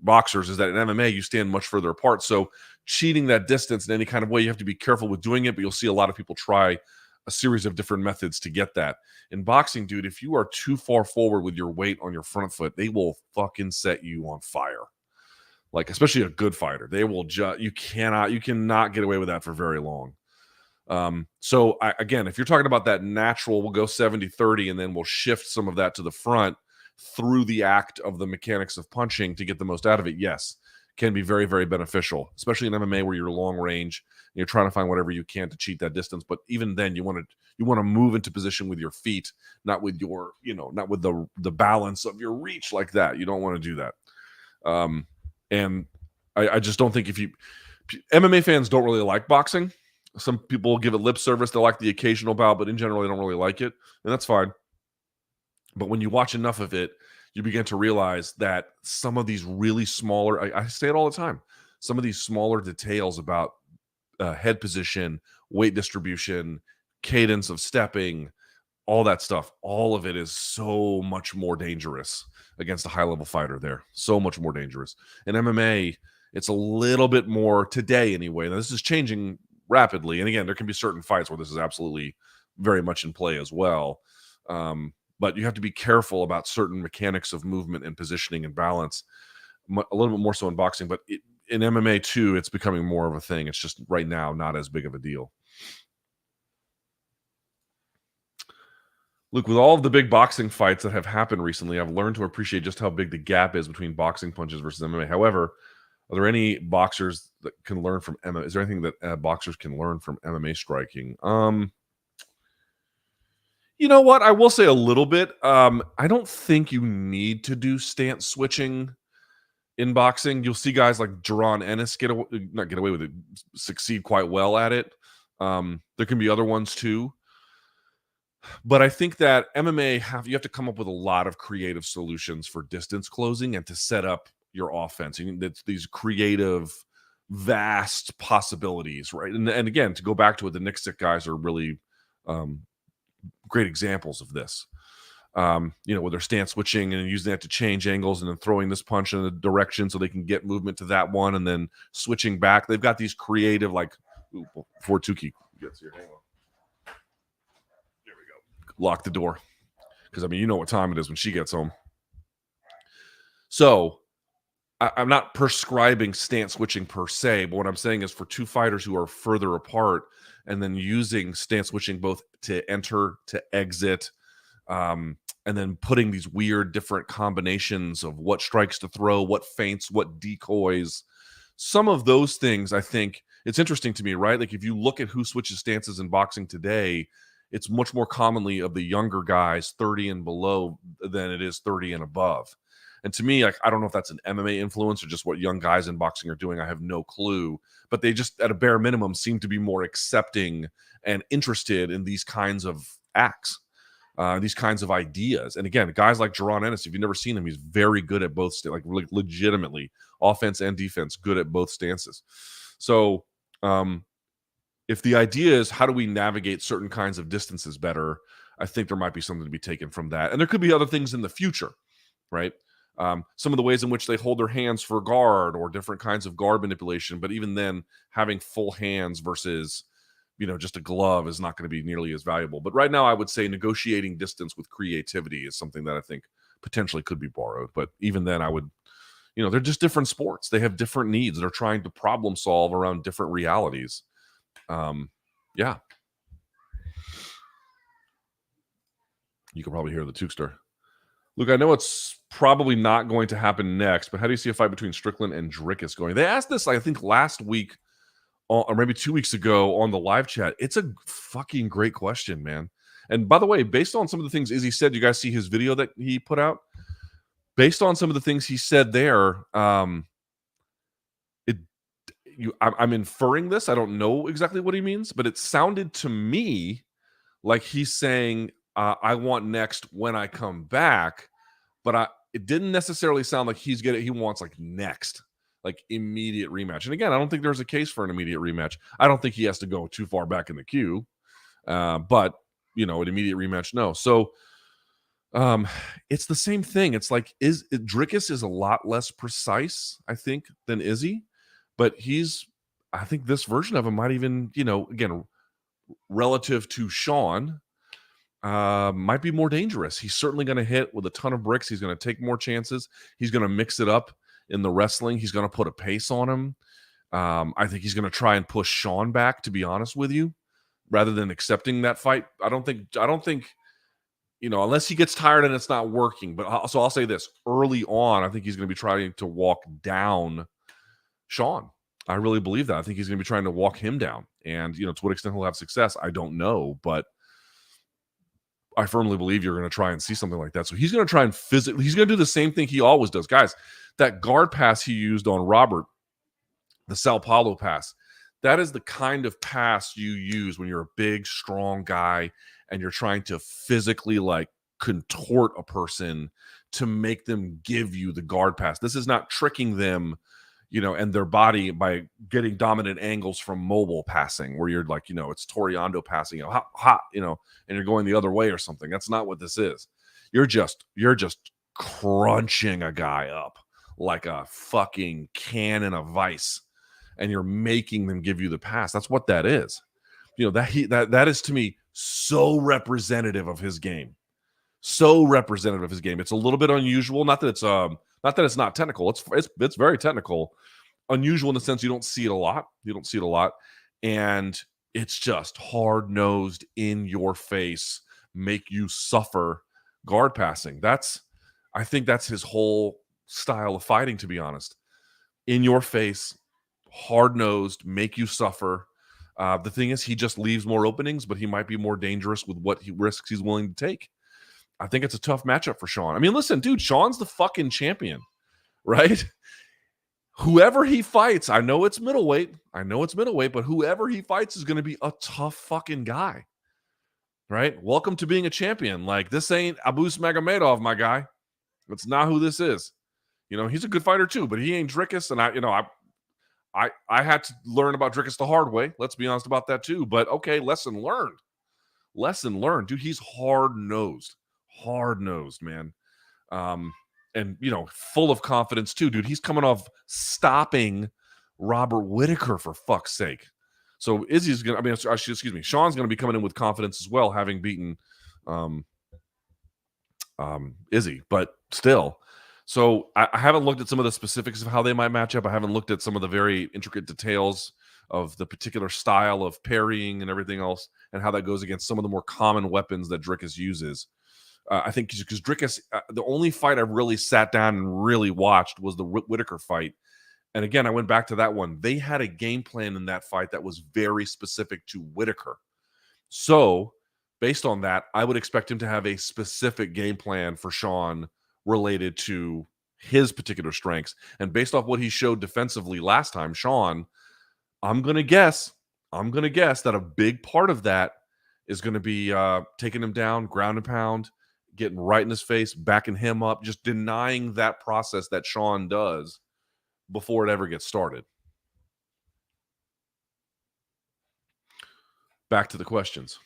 boxers is that in MMA, you stand much further apart. So cheating that distance in any kind of way, you have to be careful with doing it, but you'll see a lot of people try a series of different methods to get that. In boxing, dude, if you are too far forward with your weight on your front foot, they will fucking set you on fire. Like, especially a good fighter. They will you cannot get away with that for very long. So again, if you're talking about that natural, we'll go 70-30 and then we'll shift some of that to the front through the act of the mechanics of punching to get the most out of it. Yes, can be very, very beneficial, especially in MMA where you're long range and you're trying to find whatever you can to cheat that distance. But even then, you want to move into position with your feet, not with your, not with the balance of your reach like that. You don't want to do that. And I just don't think MMA fans don't really like boxing. Some people give it lip service. They like the occasional bout, but in general, they don't really like it. And that's fine. But when you watch enough of it, you begin to realize that some of these really smaller, I say it all the time, some of these smaller details about head position, weight distribution, cadence of stepping, all that stuff, all of it is so much more dangerous against a high-level fighter there. So much more dangerous. In MMA, it's a little bit more today anyway. Now, this is changing rapidly. And again, there can be certain fights where this is absolutely very much in play as well. But you have to be careful about certain mechanics of movement and positioning and balance, a little bit more so in boxing. But in MMA too, it's becoming more of a thing. It's just right now not as big of a deal. Luke, with all of the big boxing fights that have happened recently, I've learned to appreciate just how big the gap is between boxing punches versus MMA. However, are there any boxers that can learn from MMA? Is there anything that boxers can learn from MMA striking? You know what? I will say a little bit. I don't think you need to do stance switching in boxing. You'll see guys like Jaron Ennis not get away with it, succeed quite well at it. There can be other ones too. But I think that MMA, you have to come up with a lot of creative solutions for distance closing and to set up your offense. It's these creative, vast possibilities, right? And again, to go back to it, the NSAC guys are really great examples of this. Where they're stance switching and using that to change angles and then throwing this punch in a direction so they can get movement to that one and then switching back. They've got these creative, like, before Tukey gets here, hang on. Lock the door, because you know what time it is when she gets home. So I'm not prescribing stance switching per se, but what I'm saying is for two fighters who are further apart and then using stance switching both to enter, to exit, and then putting these weird different combinations of what strikes to throw, what feints, what decoys, some of those things, I think it's interesting to me, right? Like if you look at who switches stances in boxing today, it's much more commonly of the younger guys 30 and below than it is 30 and above. And to me, I don't know if that's an MMA influence or just what young guys in boxing are doing. I have no clue. But they just, at a bare minimum, seem to be more accepting and interested in these kinds of acts, these kinds of ideas. And again, guys like Jaron Ennis, if you've never seen him, he's very good at both, like legitimately, offense and defense, good at both stances. So, if the idea is how do we navigate certain kinds of distances better, I think there might be something to be taken from that. And there could be other things in the future, right? Some of the ways in which they hold their hands for guard or different kinds of guard manipulation. But even then, having full hands versus, just a glove is not going to be nearly as valuable. But right now, I would say negotiating distance with creativity is something that I think potentially could be borrowed. But even then, I would, they're just different sports. They have different needs. They're trying to problem solve around different realities. Yeah. You can probably hear the Tukester. Look, I know it's probably not going to happen next, but how do you see a fight between Strickland and Dricus going? They asked this, I think, last week or maybe 2 weeks ago on the live chat. It's a fucking great question, man. And by the way, based on some of the things Izzy said, you guys see his video that he put out? Based on some of the things he said there, I'm inferring this. I don't know exactly what he means, but it sounded to me like he's saying, I want next when I come back, but it didn't necessarily sound like he wants like next, like immediate rematch. And again, I don't think there's a case for an immediate rematch. I don't think he has to go too far back in the queue, but an immediate rematch, no. So it's the same thing. It's like Dricus is a lot less precise, I think, than Izzy. But I think this version of him might even, again, relative to Sean, might be more dangerous. He's certainly going to hit with a ton of bricks. He's going to take more chances. He's going to mix it up in the wrestling. He's going to put a pace on him. I think he's going to try and push Sean back, to be honest with you, rather than accepting that fight. I don't think, unless he gets tired and it's not working. But I'll say this, early on, I think he's going to be trying to walk down Sean. I really believe that. I think he's going to be trying to walk him down. And, to what extent he'll have success, I don't know. But I firmly believe you're going to try and see something like that. So he's going to try and he's going to do the same thing he always does. Guys, that guard pass he used on Robert, the Sao Paulo pass, that is the kind of pass you use when you're a big, strong guy and you're trying to physically contort a person to make them give you the guard pass. This is not tricking them, and their body by getting dominant angles from mobile passing, where you're like, it's Toriando passing, hot, and you're going the other way or something. That's not what this is. You're just crunching a guy up like a fucking cannon of ice, and you're making them give you the pass. That's what that is. That is to me so representative of his game. So representative of his game. It's a little bit unusual. Not that it's not technical. It's very technical. Unusual in the sense you don't see it a lot. And it's just hard-nosed, in your face, make you suffer guard passing. I think that's his whole style of fighting, to be honest. In your face, hard-nosed, make you suffer. The thing is, he just leaves more openings, but he might be more dangerous with what risks he's willing to take. I think it's a tough matchup for Sean. I mean, listen, dude, Sean's the fucking champion, right? Whoever he fights, I know it's middleweight, but whoever he fights is going to be a tough fucking guy, right? Welcome to being a champion. Like, this ain't Abus Magomedov, my guy. That's not who this is. He's a good fighter too, but he ain't Dricus. And I had to learn about Dricus the hard way. Let's be honest about that too. But okay, lesson learned. Dude, he's hard-nosed, man. And full of confidence too, dude. He's coming off stopping Robert Whittaker, for fuck's sake. So Sean's gonna be coming in with confidence as well, having beaten Izzy, but still. So I haven't looked at some of the specifics of how they might match up. I haven't looked at some of the very intricate details of the particular style of parrying and everything else, and how that goes against some of the more common weapons that Dricus uses. I think because Dricus, the only fight I really sat down and really watched was the Whittaker fight. And again, I went back to that one. They had a game plan in that fight that was very specific to Whittaker. So based on that, I would expect him to have a specific game plan for Sean related to his particular strengths. And based off what he showed defensively last time, Sean, I'm going to guess that a big part of that is going to be taking him down, ground and pound, getting right in his face, backing him up, just denying that process that Sean does before it ever gets started. Back to the questions.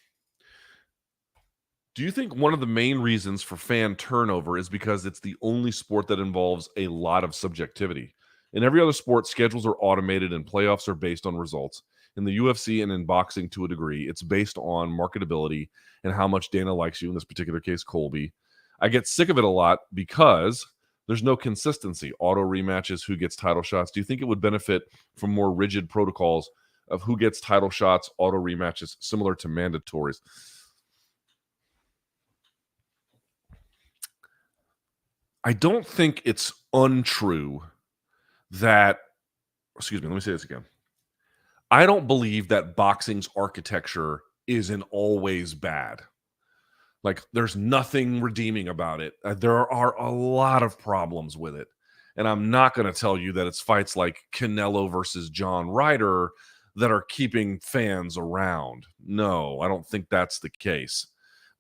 Do you think one of the main reasons for fan turnover is because it's the only sport that involves a lot of subjectivity? In every other sport, schedules are automated and playoffs are based on results. In the UFC and in boxing, to a degree, it's based on marketability and how much Dana likes you, in this particular case, Colby. I get sick of it a lot because there's no consistency. Auto rematches, who gets title shots. Do you think it would benefit from more rigid protocols of who gets title shots, auto rematches, similar to mandatories? I don't think it's untrue that, excuse me, let me say this again. I don't believe that boxing's architecture is in all ways bad. Like, there's nothing redeeming about it. There are a lot of problems with it. And I'm not going to tell you that it's fights like Canelo versus John Ryder that are keeping fans around. No, I don't think that's the case.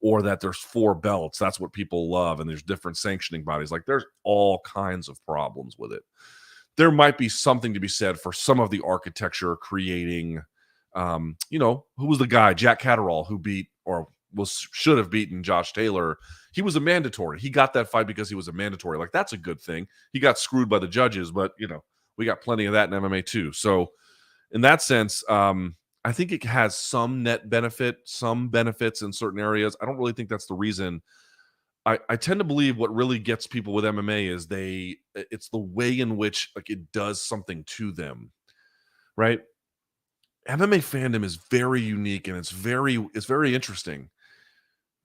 Or that there's 4 belts. That's what people love. And there's different sanctioning bodies. Like, there's all kinds of problems with it. There might be something to be said for some of the architecture creating, who was the guy, Jack Catterall, who beat or should have beaten Josh Taylor. He was a mandatory. He got that fight because he was a mandatory. Like, that's a good thing. He got screwed by the judges, but, we got plenty of that in MMA too. So in that sense, I think it has some net benefit, some benefits in certain areas. I don't really think that's the reason. I tend to believe what really gets people with MMA is it's the way in which, like, it does something to them, right? MMA fandom is very unique and it's very interesting.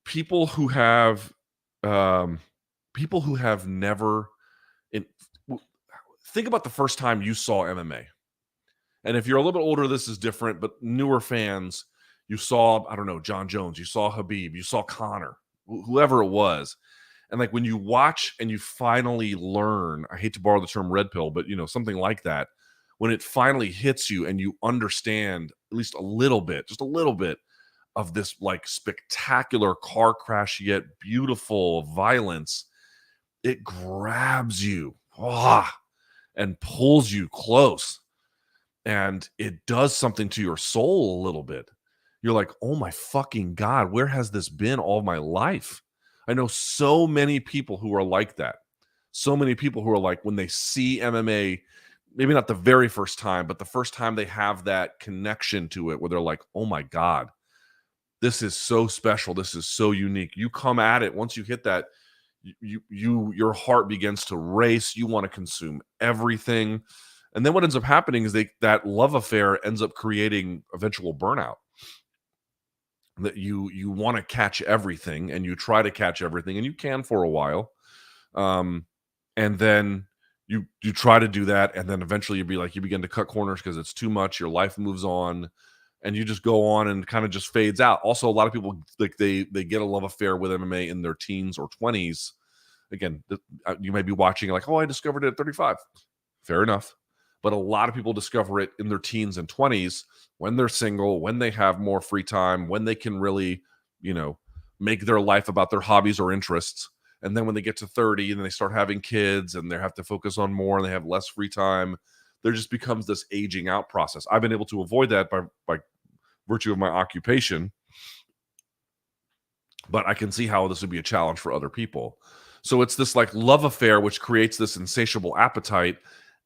People who have never think about the first time you saw MMA. And if you're a little bit older, this is different, but newer fans, you saw, I don't know, John Jones, you saw Khabib, you saw Conor, whoever it was. And like, when you watch and you finally learn, I hate to borrow the term red pill, but something like that, when it finally hits you and you understand at least a little bit, just a little bit of this like spectacular car crash, yet beautiful violence, it grabs you and pulls you close. And it does something to your soul a little bit. You're like, oh my fucking God, where has this been all my life? I know so many people who are like that. So many people who are like, when they see MMA, maybe not the very first time, but the first time they have that connection to it where they're like, oh my God, this is so special. This is so unique. You come at it, once you hit that, your heart begins to race. You want to consume everything. And then what ends up happening is that love affair ends up creating eventual burnout. That you want to catch everything, and you try to catch everything, and you can for a while. And then you try to do that, and then eventually you begin to cut corners because it's too much. Your life moves on, and you just go on and kind of just fades out. Also, a lot of people, like, they get a love affair with MMA in their teens or 20s. Again, you may be watching like, oh, I discovered it at 35. Fair enough. But a lot of people discover it in their teens and 20s when they're single, when they have more free time, when they can really, make their life about their hobbies or interests. And then when they get to 30 and they start having kids and they have to focus on more and they have less free time, there just becomes this aging out process. I've been able to avoid that by virtue of my occupation, but I can see how this would be a challenge for other people. So it's this like love affair, which creates this insatiable appetite.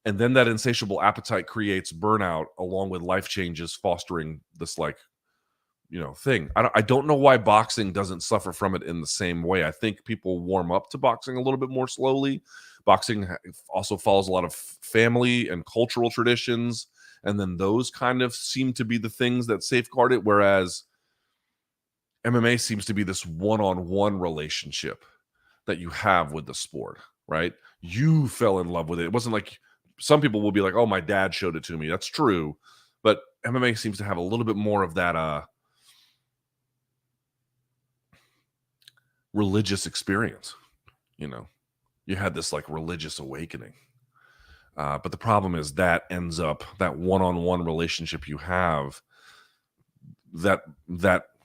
And then that insatiable appetite creates burnout along with life changes, fostering this thing. I don't know why boxing doesn't suffer from it in the same way. I think people warm up to boxing a little bit more slowly. Boxing also follows a lot of family and cultural traditions. And then those kind of seem to be the things that safeguard it. Whereas MMA seems to be this one-on-one relationship that you have with the sport, right? You fell in love with it. It wasn't like some people will be like, oh, my dad showed it to me. That's true. But MMA seems to have a little bit more of that religious experience. You had this like religious awakening. But the problem is that ends up, that one-on-one relationship you have, that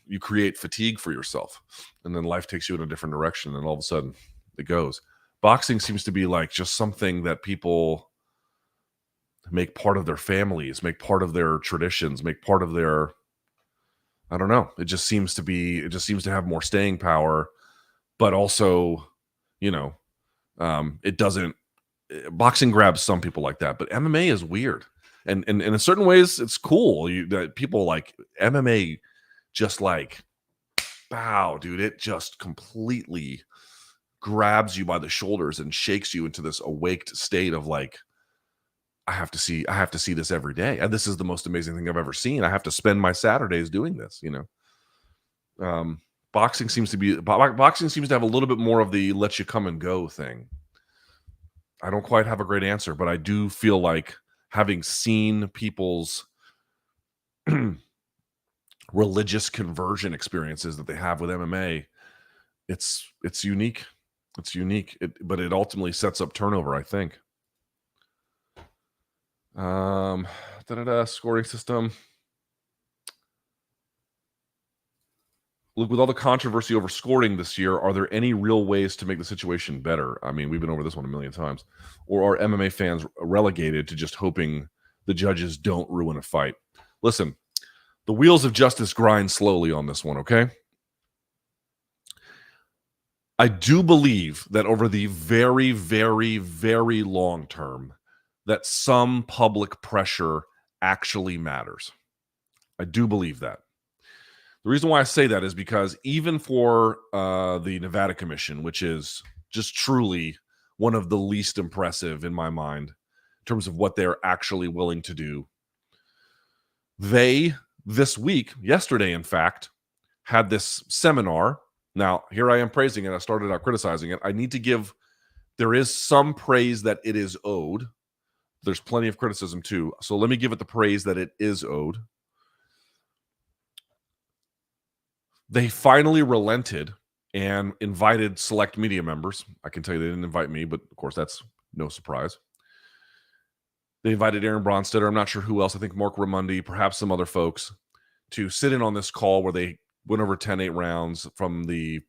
you create fatigue for yourself. And then life takes you in a different direction. And all of a sudden it goes. Boxing seems to be like just something that people make part of their families, make part of their traditions, make part of their, I don't know. It just seems to have more staying power, but also, it doesn't, boxing grabs some people like that, but MMA is weird. And in certain ways it's cool. That people like MMA just like, wow, dude, it just completely grabs you by the shoulders and shakes you into this awaked state of like, I have to see this every day. And this is the most amazing thing I've ever seen. I have to spend my Saturdays doing this, Boxing seems to have a little bit more of the let you come and go thing. I don't quite have a great answer, but I do feel like, having seen people's religious conversion experiences that they have with MMA, it's unique. It's unique, but it ultimately sets up turnover, I think. Scoring system. Look, with all the controversy over scoring this year, are there any real ways to make the situation better? I mean, we've been over this one a million times. Or are MMA fans relegated to just hoping the judges don't ruin a fight? Listen, the wheels of justice grind slowly on this one, okay? I do believe that over the very, very, very long term, that some public pressure actually matters. I do believe that. The reason why I say that is because even for the Nevada Commission, which is just truly one of the least impressive in my mind in terms of what they're actually willing to do, they, this week, yesterday in fact, had this seminar. Now, here I am praising it. I started out criticizing it. I need to give, there is some praise that it is owed. There's plenty of criticism too. So let me give it the praise that it is owed. They finally relented and invited select media members. I can tell you they didn't invite me, but of course that's no surprise. They invited Aaron Bronstetter. I'm not sure who else. I think Mark Ramundi, perhaps some other folks, to sit in on this call where they went over 10-8 rounds from the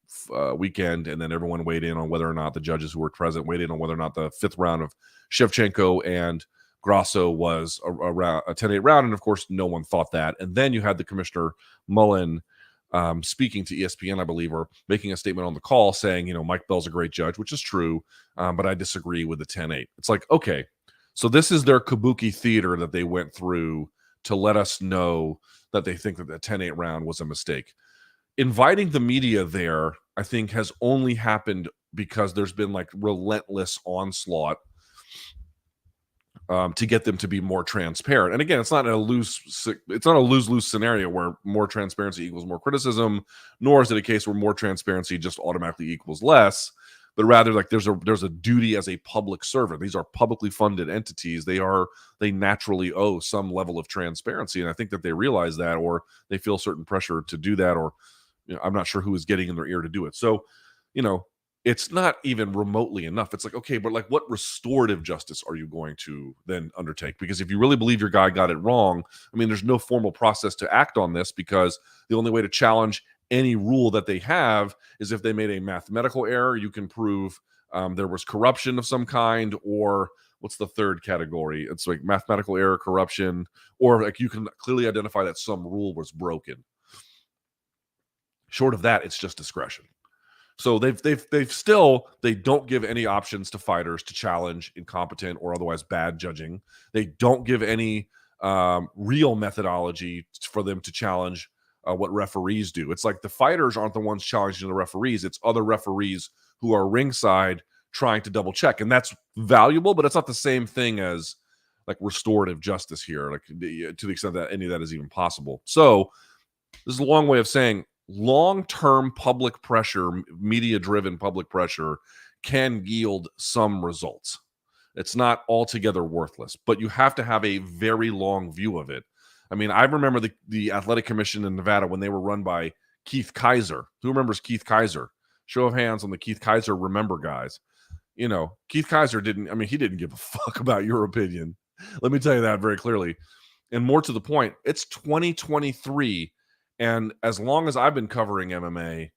weekend, and then everyone weighed in on whether or not the judges who were present weighed in on whether or not the 5th round of Shevchenko and Grasso was a 10-8 round, and of course, no one thought that. And then you had the Commissioner Mullen speaking to ESPN, I believe, or making a statement on the call saying, Mike Bell's a great judge, which is true, but I disagree with the 10-8. It's like, okay, so this is their kabuki theater that they went through to let us know that they think that the 10-8 round was a mistake. Inviting the media there, I think, has only happened because there's been like relentless onslaught to get them to be more transparent. And again, it's not a lose-lose scenario where more transparency equals more criticism, nor is it a case where more transparency just automatically equals less, but rather like there's a duty as a public servant. These are publicly funded entities. They naturally owe some level of transparency. And I think that they realize that, or they feel certain pressure to do that, or I'm not sure who is getting in their ear to do it. So, it's not even remotely enough. It's like, okay, but like what restorative justice are you going to then undertake? Because if you really believe your guy got it wrong, I mean, there's no formal process to act on this, because the only way to challenge any rule that they have is if they made a mathematical error. You can prove there was corruption of some kind, or what's the third category? It's like mathematical error, corruption, or like you can clearly identify that some rule was broken. Short of that, it's just discretion. So they don't give any options to fighters to challenge incompetent or otherwise bad judging. They don't give any real methodology for them to challenge what referees do. It's like the fighters aren't the ones challenging the referees. It's other referees who are ringside trying to double check. And that's valuable, but it's not the same thing as like restorative justice here, like to the extent that any of that is even possible. So this is a long way of saying long-term public pressure, media-driven public pressure, can yield some results. It's not altogether worthless, but you have to have a very long view of it. I mean, I remember the Athletic Commission in Nevada when they were run by Keith Kaiser. Who remembers Keith Kaiser? Show of hands on the Keith Kaiser remember guys. Keith Kaiser he didn't give a fuck about your opinion. Let me tell you that very clearly. And more to the point, it's 2023. And as long as I've been covering MMA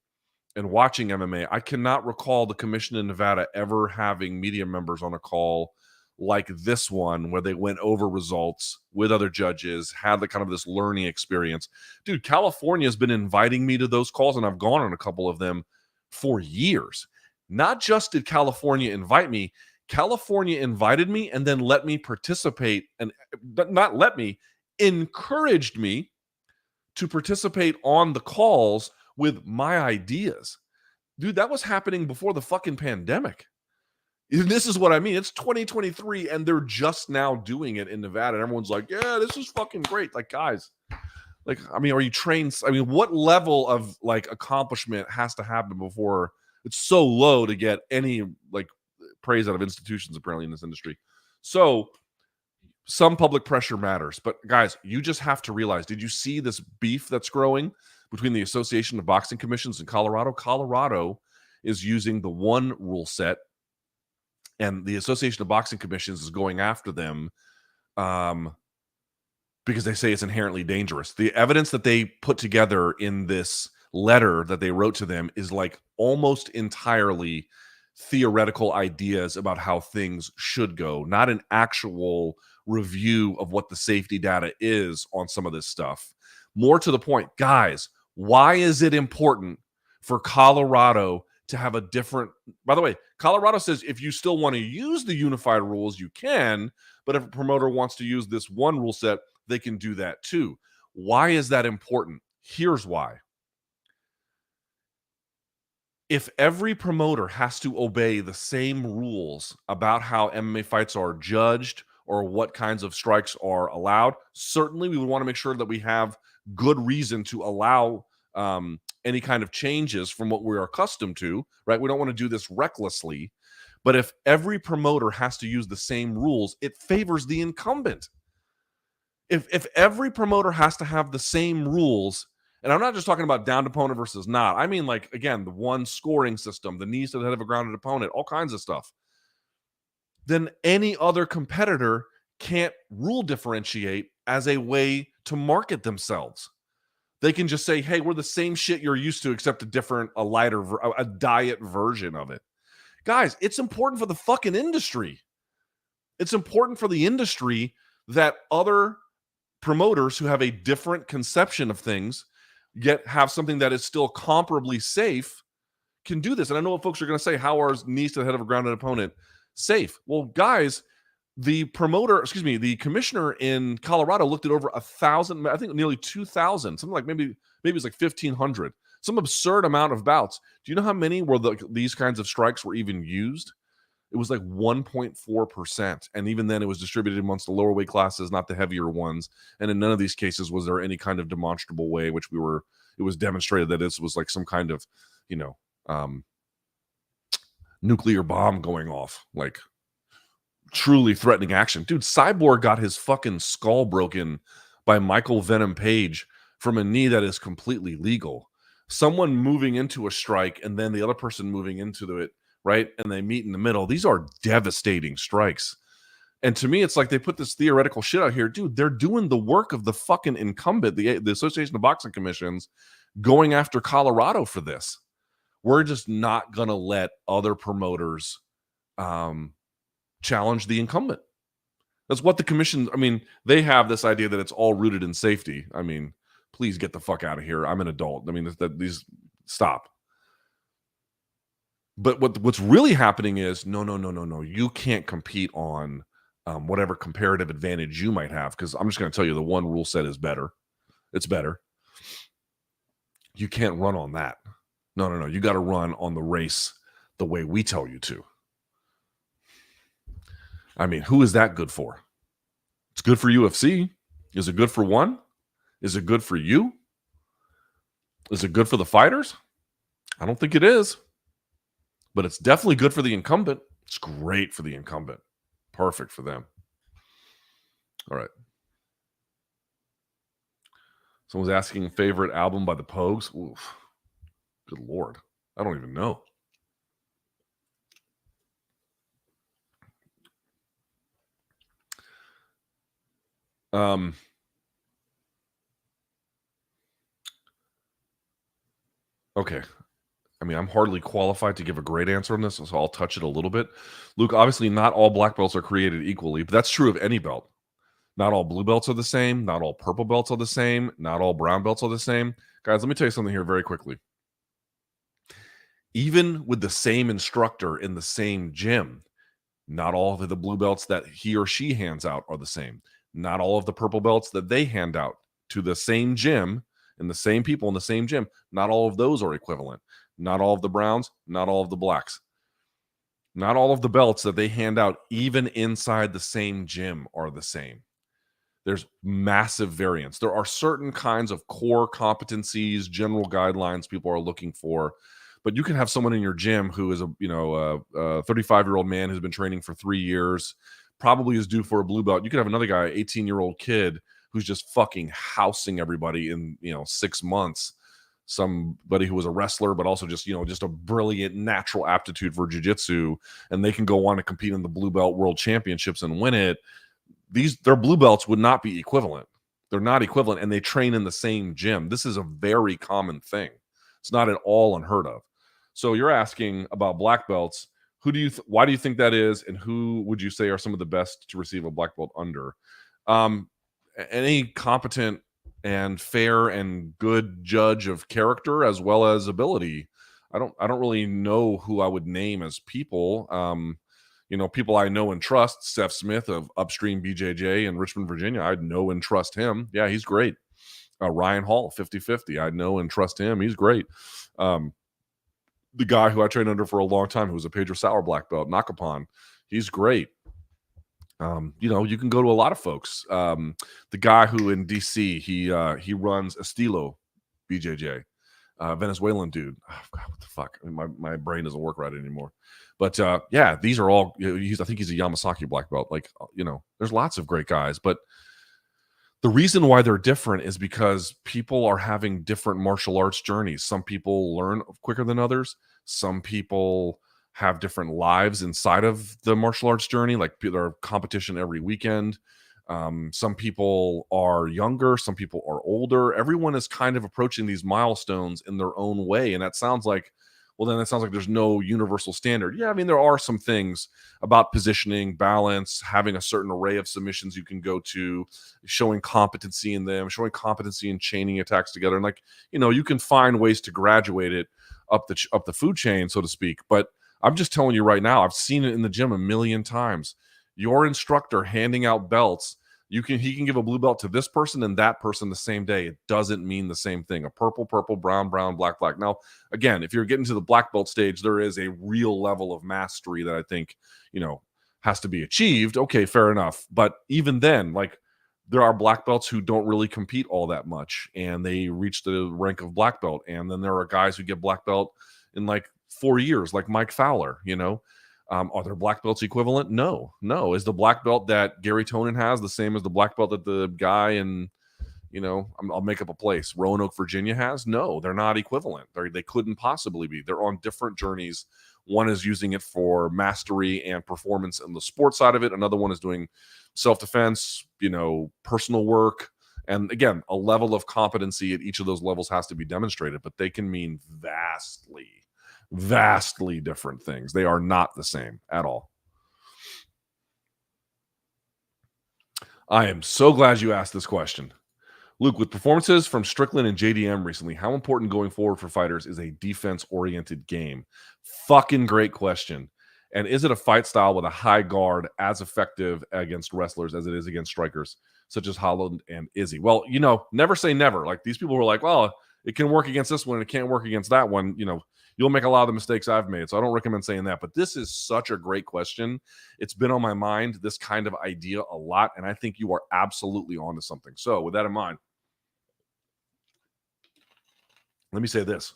and watching MMA, I cannot recall the commission in Nevada ever having media members on a call like this one, where they went over results with other judges, had the kind of this learning experience. Dude, California has been inviting me to those calls, and I've gone on a couple of them for years. Not just did California invite me, California invited me and then let me participate, and encouraged me to participate on the calls with my ideas. Dude, that was happening before the fucking pandemic. This is what I mean. It's 2023 and they're just now doing it in Nevada. And everyone's like, yeah, this is fucking great. Like, guys, like, I mean, are you trained? I mean, what level of like accomplishment has to happen before it's so low to get any like praise out of institutions apparently in this industry? So some public pressure matters, but guys, you just have to realize, did you see this beef that's growing between the Association of Boxing Commissions in Colorado? Colorado is using the one rule set, and the Association of Boxing Commissions is going after them because they say it's inherently dangerous. The evidence that they put together in this letter that they wrote to them is like almost entirely theoretical ideas about how things should go, not an actual review of what the safety data is on some of this stuff. More to the point, guys, why is it important for Colorado to have a different... By the way, Colorado says if you still want to use the unified rules, you can, but if a promoter wants to use this one rule set, they can do that too. Why is that important? Here's why. If every promoter has to obey the same rules about how MMA fights are judged or what kinds of strikes are allowed, certainly we would want to make sure that we have good reason to allow any kind of changes from what we're accustomed to, right? We don't want to do this recklessly. But if every promoter has to use the same rules, it favors the incumbent. If every promoter has to have the same rules, and I'm not just talking about downed opponent versus not. I mean, like, again, the one scoring system, the knees to the head of a grounded opponent, all kinds of stuff. Then any other competitor can't rule differentiate as a way to market themselves. They can just say, hey, we're the same shit you're used to, except a lighter, a diet version of it. Guys, it's important for the fucking industry. It's important for the industry that other promoters who have a different conception of things yet have something that is still comparably safe can do this. And I know what folks are going to say, how are knees to the head of a grounded opponent safe? Well, guys, the commissioner in Colorado looked at over 1,000, I think nearly 2,000, something like maybe it was like 1,500, some absurd amount of bouts. Do you know how many were these kinds of strikes were even used? It was like 1.4%. And even then it was distributed amongst the lower weight classes, not the heavier ones. And in none of these cases was there any kind of demonstrable way, it was demonstrated that this was like some kind of, nuclear bomb going off, like truly threatening action. Dude, Cyborg got his fucking skull broken by Michael Venom Page from a knee that is completely legal. Someone moving into a strike and then the other person moving into it, right? And they meet in the middle. These are devastating strikes. And to me, it's like they put this theoretical shit out here. Dude, they're doing the work of the fucking incumbent, the Association of Boxing Commissions, going after Colorado for this. We're just not going to let other promoters challenge the incumbent. That's what the commission, they have this idea that it's all rooted in safety. Please get the fuck out of here. I'm an adult. These stop. But what's really happening is no. You can't compete on whatever comparative advantage you might have, because I'm just going to tell you the one rule set is better. It's better. You can't run on that. No. You got to run on the race the way we tell you to. Who is that good for? It's good for UFC. Is it good for one? Is it good for you? Is it good for the fighters? I don't think it is. But it's definitely good for the incumbent. It's great for the incumbent. Perfect for them. All right. Someone's asking favorite album by the Pogues. Oof. Good Lord. I don't even know. Okay. I'm hardly qualified to give a great answer on this, so I'll touch it a little bit. Luke, obviously not all black belts are created equally, but that's true of any belt. Not all blue belts are the same. Not all purple belts are the same. Not all brown belts are the same. Guys, let me tell you something here very quickly. Even with the same instructor in the same gym, not all of the blue belts that he or she hands out are the same. Not all of the purple belts that they hand out to the same gym and the same people in the same gym, not all of those are equivalent. Not all of the browns, not all of the blacks. Not all of the belts that they hand out, even inside the same gym, are the same. There's massive variance. There are certain kinds of core competencies, general guidelines people are looking for. But you can have someone in your gym who is a 35-year-old man who's been training for 3 years, probably is due for a blue belt. You could have another guy, 18-year-old kid, who's just fucking housing everybody in 6 months. Somebody who was a wrestler, but also just a brilliant natural aptitude for jiu-jitsu, and they can go on to compete in the blue belt world championships and win it. Their blue belts would not be equivalent. They're not equivalent, and they train in the same gym. This is a very common thing. It's not at all unheard of. So you're asking about black belts. Why do you think that is, and who would you say are some of the best to receive a black belt under? Any competent and fair and good judge of character as well as ability. I don't really know who I would name as people. People I know and trust. Seth Smith of Upstream BJJ in Richmond, Virginia. I know and trust him. Yeah, he's great. Ryan Hall, 50-50. I know and trust him. He's great. The guy who I trained under for a long time, who was a Pedro Sauer black belt, Nakapon, he's great. You can go to a lot of folks. The guy who in DC, he runs Estilo BJJ, Venezuelan dude. Oh, God, what the fuck? My brain doesn't work right anymore. But yeah, these are all. I think he's a Yamasaki black belt. There's lots of great guys, but the reason why they're different is because people are having different martial arts journeys. Some people learn quicker than others. Some people have different lives inside of the martial arts journey. Like, there are competition every weekend. Some people are younger, some people are older. Everyone is kind of approaching these milestones in their own way. And that sounds like, well, then that sounds like there's no universal standard. Yeah, I mean, there are some things about positioning, balance, having a certain array of submissions you can go to, showing competency in them, showing competency in chaining attacks together. And like, you can find ways to graduate it up the food chain, so to speak. But I'm just telling you right now, I've seen it in the gym a million times. Your instructor handing out belts, he can give a blue belt to this person and that person the same day. It doesn't mean the same thing. A purple, brown, black. Now, again, if you're getting to the black belt stage, there is a real level of mastery that I think, has to be achieved. Okay, fair enough. But even then, like, there are black belts who don't really compete all that much and they reach the rank of black belt. And then there are guys who get black belt in like 4 years, like Mike Fowler, Are there black belts equivalent? No. Is the black belt that Gary Tonin has the same as the black belt that the guy in, I'll make up a place, Roanoke, Virginia has? No, they're not equivalent. They couldn't possibly be. They're on different journeys. One is using it for mastery and performance in the sports side of it. Another one is doing self-defense, personal work. And again, a level of competency at each of those levels has to be demonstrated, but they can mean vastly different things. They are not the same at all. I am so glad you asked this question. Luke, with performances from Strickland and JDM recently, how important going forward for fighters is a defense-oriented game? Fucking great question. And is it a fight style with a high guard as effective against wrestlers as it is against strikers, such as Holland and Izzy? Well, never say never. Like, these people were like, well, it can work against this one and it can't work against that one. You'll make a lot of the mistakes I've made. So I don't recommend saying that. But this is such a great question. It's been on my mind, this kind of idea, a lot. And I think you are absolutely onto something. So with that in mind, let me say this.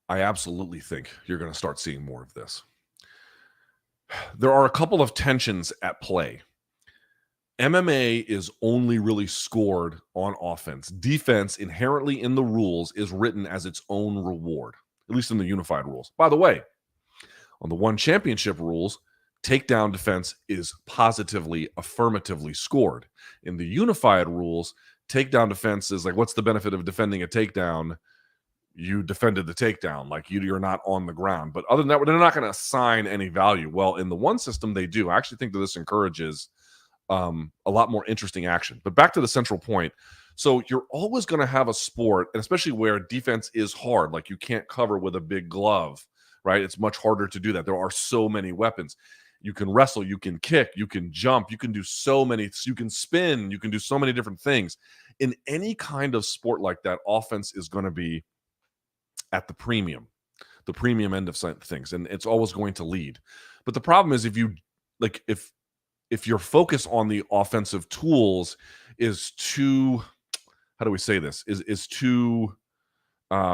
I absolutely think you're going to start seeing more of this. There are a couple of tensions at play. MMA is only really scored on offense. Defense, inherently in the rules, is written as its own reward, at least in the unified rules. By the way, on the One Championship rules, takedown defense is positively, affirmatively scored. In the unified rules, takedown defense is like, what's the benefit of defending a takedown? You defended the takedown, like you're not on the ground. But other than that, they're not going to assign any value. Well, in the one system, they do. I actually think that this encourages a lot more interesting action. But back to the central point. So you're always going to have a sport, and especially where defense is hard, like you can't cover with a big glove, right? It's much harder to do that. There are so many weapons. You can wrestle, you can kick, you can jump, you can do so many, you can spin, you can do so many different things. In any kind of sport like that, offense is going to be at the premium end of things, and it's always going to lead. But the problem is, if your focus on the offensive tools is too, how do we say this, is too, there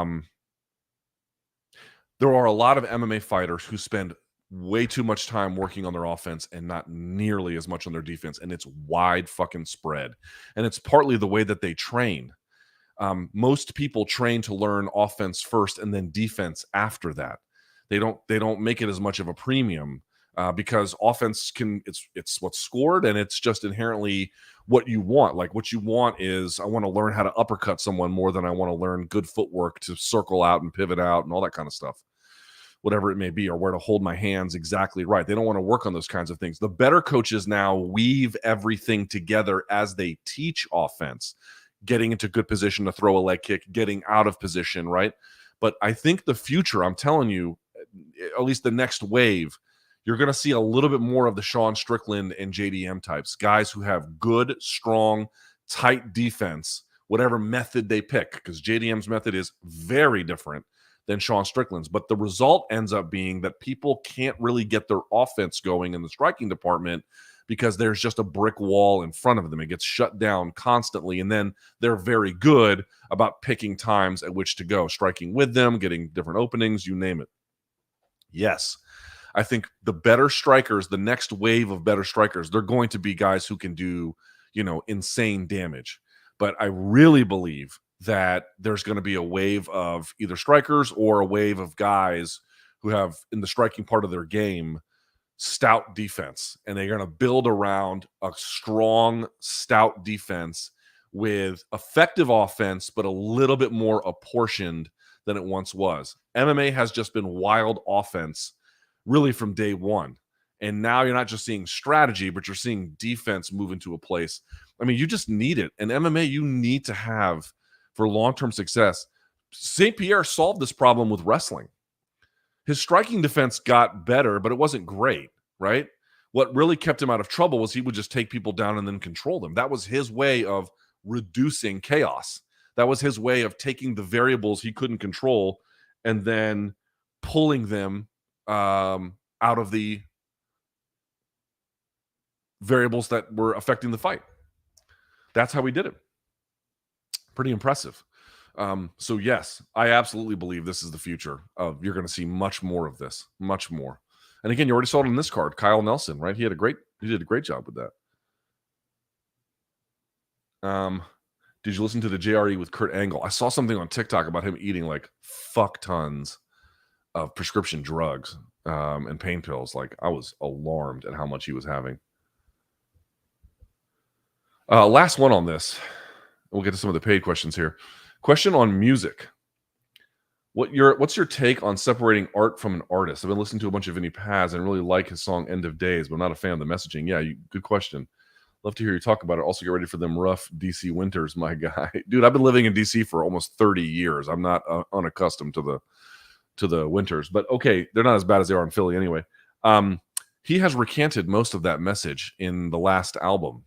are a lot of MMA fighters who spend way too much time working on their offense and not nearly as much on their defense, and it's wide fucking spread. And it's partly the way that they train. Most people train to learn offense first and then defense after that. They don't make it as much of a premium because offense it's what's scored, and it's just inherently what you want. Like, what you want is, I want to learn how to uppercut someone more than I want to learn good footwork to circle out and pivot out and all that kind of stuff, whatever it may be, or where to hold my hands exactly right. They don't want to work on those kinds of things. The better coaches now weave everything together as they teach offense, getting into good position to throw a leg kick, getting out of position, right? But I think the future, I'm telling you, at least the next wave, you're going to see a little bit more of the Sean Strickland and JDM types, guys who have good, strong, tight defense, whatever method they pick, because JDM's method is very different than Sean Strickland's. But the result ends up being that people can't really get their offense going in the striking department because there's just a brick wall in front of them. It gets shut down constantly, and then they're very good about picking times at which to go, striking with them, getting different openings, you name it. Yes, I think the better strikers, the next wave of better strikers, they're going to be guys who can do, insane damage. But I really believe that there's going to be a wave of either strikers or a wave of guys who have, in the striking part of their game, stout defense, and they're going to build around a strong, stout defense with effective offense, but a little bit more apportioned than it once was. MMA has just been wild offense really from day one. And now you're not just seeing strategy, but you're seeing defense move into a place. I mean, you just need it. And MMA, you need to have for long-term success. St. Pierre solved this problem with wrestling. His striking defense got better, but it wasn't great, right? What really kept him out of trouble was he would just take people down and then control them. That was his way of reducing chaos. That was his way of taking the variables he couldn't control and then pulling them out of the variables that were affecting the fight. That's how he did it. Pretty impressive. So yes, I absolutely believe this is the future of, you're going to see much more of this, much more. And again, you already saw it on this card, Kyle Nelson, right? He did a great job with that. Did you listen to the JRE with Kurt Angle? I saw something on TikTok about him eating like fuck tons of prescription drugs and pain pills. Like, I was alarmed at how much he was having. Last one on this. We'll get to some of the paid questions here. Question on music. What's your take on separating art from an artist? I've been listening to a bunch of Vinny Paz and really like his song End of Days, but I'm not a fan of the messaging. Yeah, good question. Love to hear you talk about it. Also, get ready for them rough DC winters, my guy. Dude, I've been living in DC for almost 30 years. I'm not unaccustomed to the winters, but okay, they're not as bad as they are in Philly anyway. He has recanted most of that message in the last album.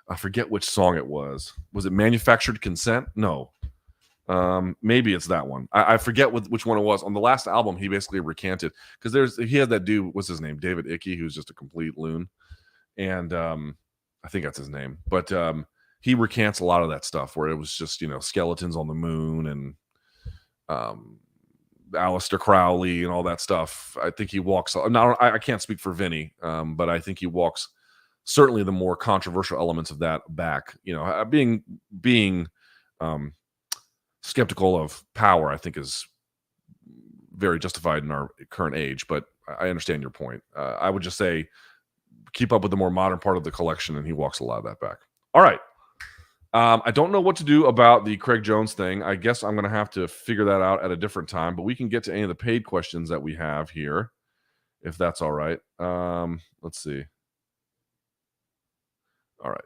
I forget which song it was. Was it Manufactured Consent? No. Maybe it's that one. I forget which one it was. On the last album, he basically recanted, because he had that dude, what's his name? David Icke, who's just a complete loon. And I think that's his name. But he recants a lot of that stuff where it was just, skeletons on the moon and Aleister Crowley and all that stuff. I think he walks. I can't speak for Vinny, but I think he walks certainly the more controversial elements of that back. Being skeptical of power, I think, is very justified in our current age. But I understand your point. I would just say keep up with the more modern part of the collection, and he walks a lot of that back. All right. I don't know what to do about the Craig Jones thing. I guess I'm going to have to figure that out at a different time, but we can get to any of the paid questions that we have here, if that's all right. Let's see. All right.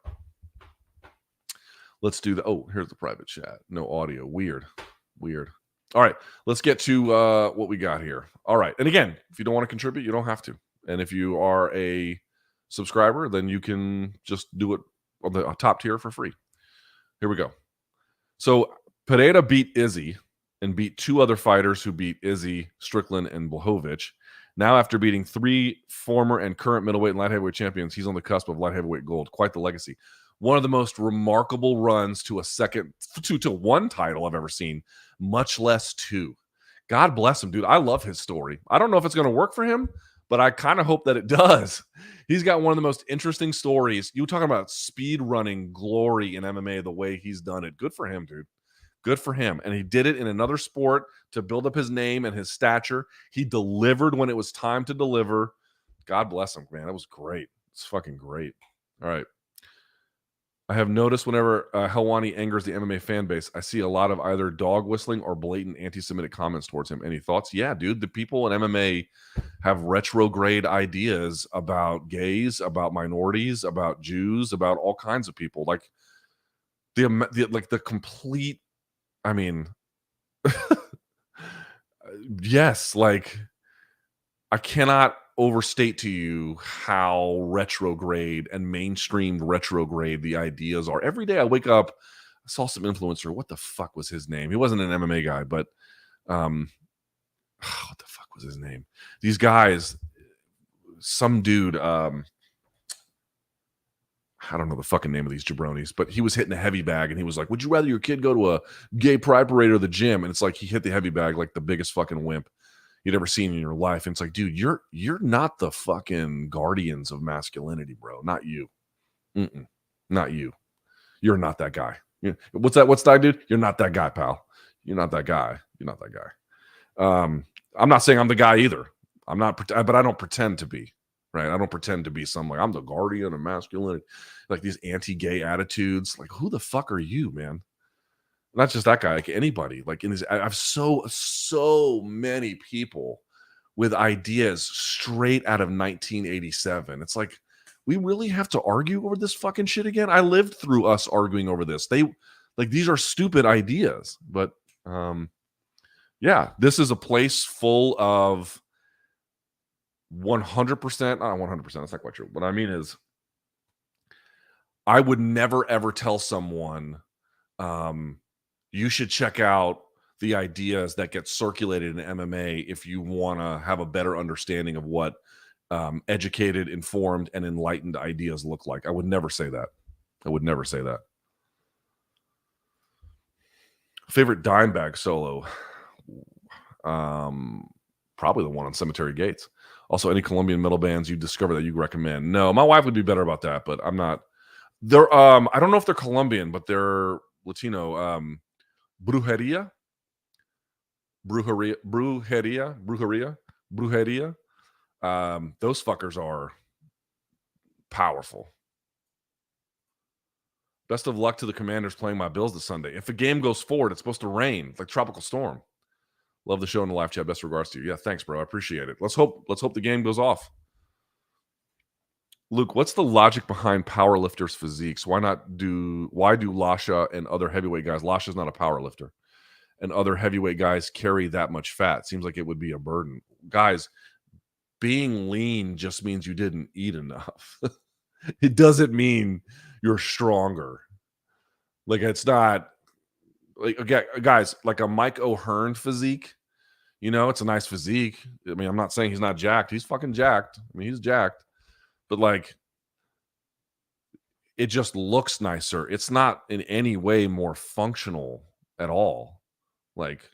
Let's do here's the private chat. No audio. Weird. All right. Let's get to what we got here. All right. And again, if you don't want to contribute, you don't have to. And if you are a subscriber, then you can just do it on the top tier for free. Here we go. So Pereira beat Izzy and beat two other fighters who beat Izzy, Strickland, and Blachowicz. Now, after beating 3 former and current middleweight and light heavyweight champions, he's on the cusp of light heavyweight gold. Quite the legacy. One of the most remarkable runs to one title I've ever seen, much less 2. God bless him, dude. I love his story. I don't know if it's going to work for him, but I kind of hope that it does. He's got one of the most interesting stories. You talking about speed running glory in MMA, the way he's done it. Good for him, dude. Good for him. And he did it in another sport to build up his name and his stature. He delivered when it was time to deliver. God bless him, man. That was great. It's fucking great. All right. I have noticed whenever Helwani angers the MMA fan base, I see a lot of either dog whistling or blatant anti-Semitic comments towards him. Any thoughts? Yeah, dude. The people in MMA have retrograde ideas about gays, about minorities, about Jews, about all kinds of people. Like the complete. I mean, yes. Like, I cannot overstate to you how retrograde and mainstreamed retrograde the ideas are. Every day I wake up, I saw some influencer. What the fuck was his name? He wasn't an MMA guy, but what the fuck was his name? These guys, some dude, I don't know the fucking name of these jabronis, but he was hitting a heavy bag and he was like, would you rather your kid go to a gay pride parade or the gym? And it's like he hit the heavy bag like the biggest fucking wimp you'd ever seen in your life. And it's like, dude, you're not the fucking guardians of masculinity, bro. Not you. Not you. You're not that guy. What's that, dude? You're not that guy, pal. You're not that guy. You're not that guy. I'm not saying I'm the guy either. I'm not, but I don't pretend to be. right? I don't pretend to be some like I'm the guardian of masculinity, like these anti-gay attitudes. Like, who the fuck are you, man? Not just that guy, like anybody. Like I have so many people with ideas straight out of 1987. It's like, we really have to argue over this fucking shit again? I lived through us arguing over this. These are stupid ideas. But yeah, this is a place full of 100%, not 100%, that's not quite true. What I mean is, I would never ever tell someone, you should check out the ideas that get circulated in MMA if you want to have a better understanding of what educated, informed, and enlightened ideas look like. I would never say that. I would never say that. Favorite Dimebag solo? Probably the one on Cemetery Gates. Also, any Colombian metal bands you discover that you recommend? No, my wife would be better about that, but I'm not. They're I don't know if they're Colombian, but they're Latino. Brujeria. Those fuckers are powerful. Best of luck to the Commanders playing my Bills this Sunday. If the game goes forward, it's supposed to rain like tropical storm. Love the show in the live chat. Best regards to you. Yeah, thanks, bro. I appreciate it. Let's hope the game goes off. Luke, what's the logic behind powerlifters' physiques? Why do Lasha and other heavyweight guys? Lasha's not a powerlifter, and other heavyweight guys carry that much fat. Seems like it would be a burden. Guys, being lean just means you didn't eat enough. It doesn't mean you're stronger. Like, it's not like, again, guys, like a Mike O'Hearn physique, it's a nice physique. I mean, I'm not saying he's not jacked. He's fucking jacked. I mean, he's jacked. But like, it just looks nicer. It's not in any way more functional at all. Like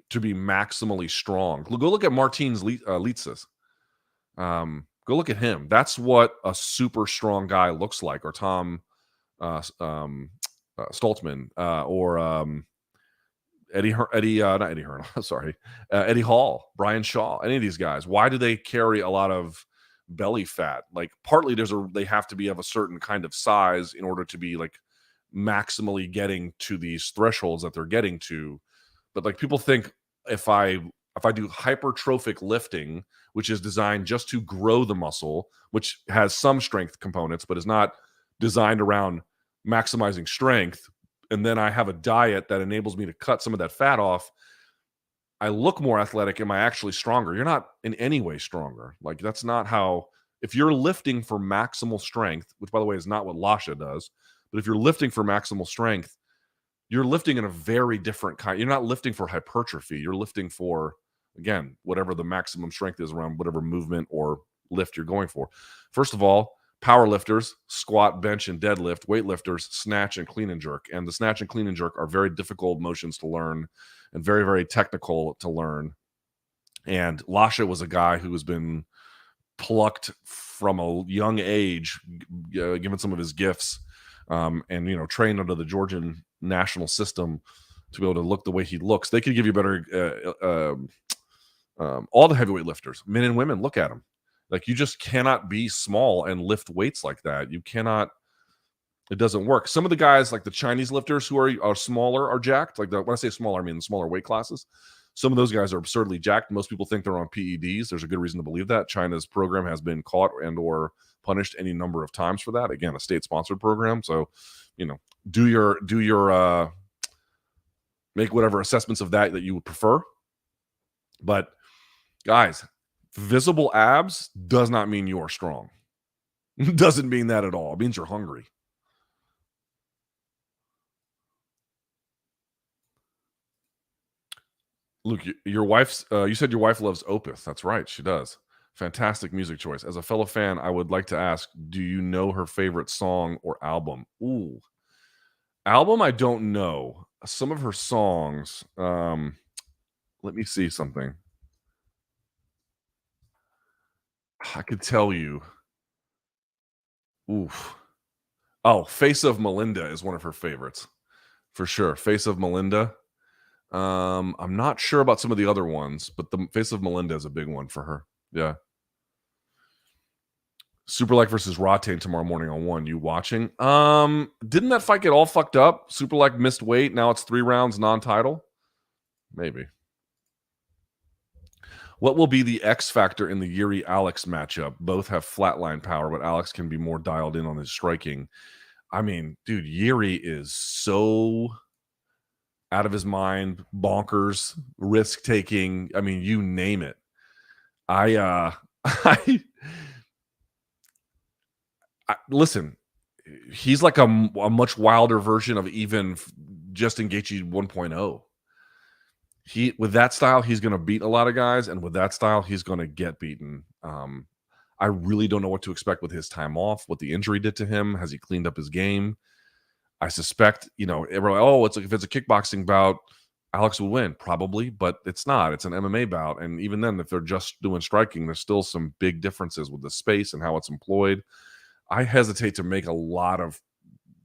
to be maximally strong. Go look at Martins Litzis. Go look at him. That's what a super strong guy looks like. Or Tom Stoltzman, or Eddie Hearn. Sorry, Eddie Hall, Brian Shaw. Any of these guys. Why do they carry a lot of belly fat? Like, partly they have to be of a certain kind of size in order to be like maximally getting to these thresholds that they're getting to. But like, people think if I do hypertrophic lifting, which is designed just to grow the muscle, which has some strength components, but is not designed around maximizing strength, and then I have a diet that enables me to cut some of that fat off, I look more athletic. Am I actually stronger? You're not in any way stronger. Like, that's not how. If you're lifting for maximal strength, which by the way is not what Lasha does, but if you're lifting for maximal strength, you're lifting in a very different kind. You're not lifting for hypertrophy. You're lifting for, again, whatever the maximum strength is around whatever movement or lift you're going for. First of all, power lifters squat, bench, and deadlift. Weightlifters snatch and clean and jerk. And the snatch and clean and jerk are very difficult motions to learn and very, very technical to learn. And Lasha was a guy who has been plucked from a young age, given some of his gifts, and trained under the Georgian national system to be able to look the way he looks. They could give you better. All the heavyweight lifters, men and women, look at them. Like, you just cannot be small and lift weights like that. You cannot. It doesn't work. Some of the guys, like the Chinese lifters who are smaller, are jacked. Like, when I say smaller, I mean the smaller weight classes. Some of those guys are absurdly jacked. Most people think they're on PEDs. There's a good reason to believe that. China's program has been caught and or punished any number of times for that. Again, a state-sponsored program. So, do your make whatever assessments of that you would prefer. But guys, visible abs does not mean you are strong. It doesn't mean that at all. It means you're hungry. Luke, your wife's you said your wife loves Opeth. That's right, she does. Fantastic music choice. As a fellow fan, I would like to ask, do you know her favorite song or album? Ooh. Album, I don't know. Some of her songs, let me see something. I could tell you. Oof. Oh, Face of Melinda is one of her favorites. For sure. Face of Melinda. I'm not sure about some of the other ones, but the Face of Melinda is a big one for her. Yeah. Superlek versus Rodtang tomorrow morning on 1. You watching? Didn't that fight get all fucked up? Superlek missed weight. Now it's 3 rounds non-title. Maybe. What will be the X factor in the Jiri Alex matchup? Both have flatline power, but Alex can be more dialed in on his striking. I mean, dude, Jiri is so out of his mind, bonkers, risk taking. I mean, you name it. I listen. He's like a much wilder version of even Justin Gaethje 1.0. With that style, he's going to beat a lot of guys, and with that style, he's going to get beaten. I really don't know what to expect with his time off, what the injury did to him. Has he cleaned up his game? I suspect, everyone, if it's a kickboxing bout, Alex will win, probably, but it's not. It's an MMA bout, and even then, if they're just doing striking, there's still some big differences with the space and how it's employed. I hesitate to make a lot of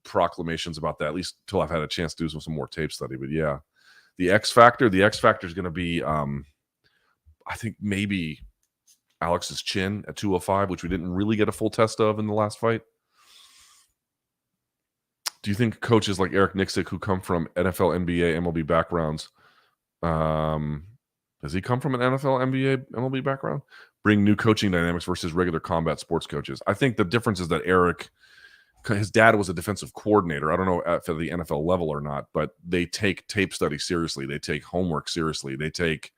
proclamations about that, at least until I've had a chance to do some more tape study. But yeah, the X factor is going to be, I think maybe Alex's chin at 205, which we didn't really get a full test of in the last fight. Do you think coaches like Eric Nixick, who come from NFL, NBA, MLB backgrounds, does he come from an NFL, NBA, MLB background, bring new coaching dynamics versus regular combat sports coaches? I think the difference is that Eric, his dad was a defensive coordinator. I don't know for the NFL level or not, but they take tape study seriously. They take homework seriously. They take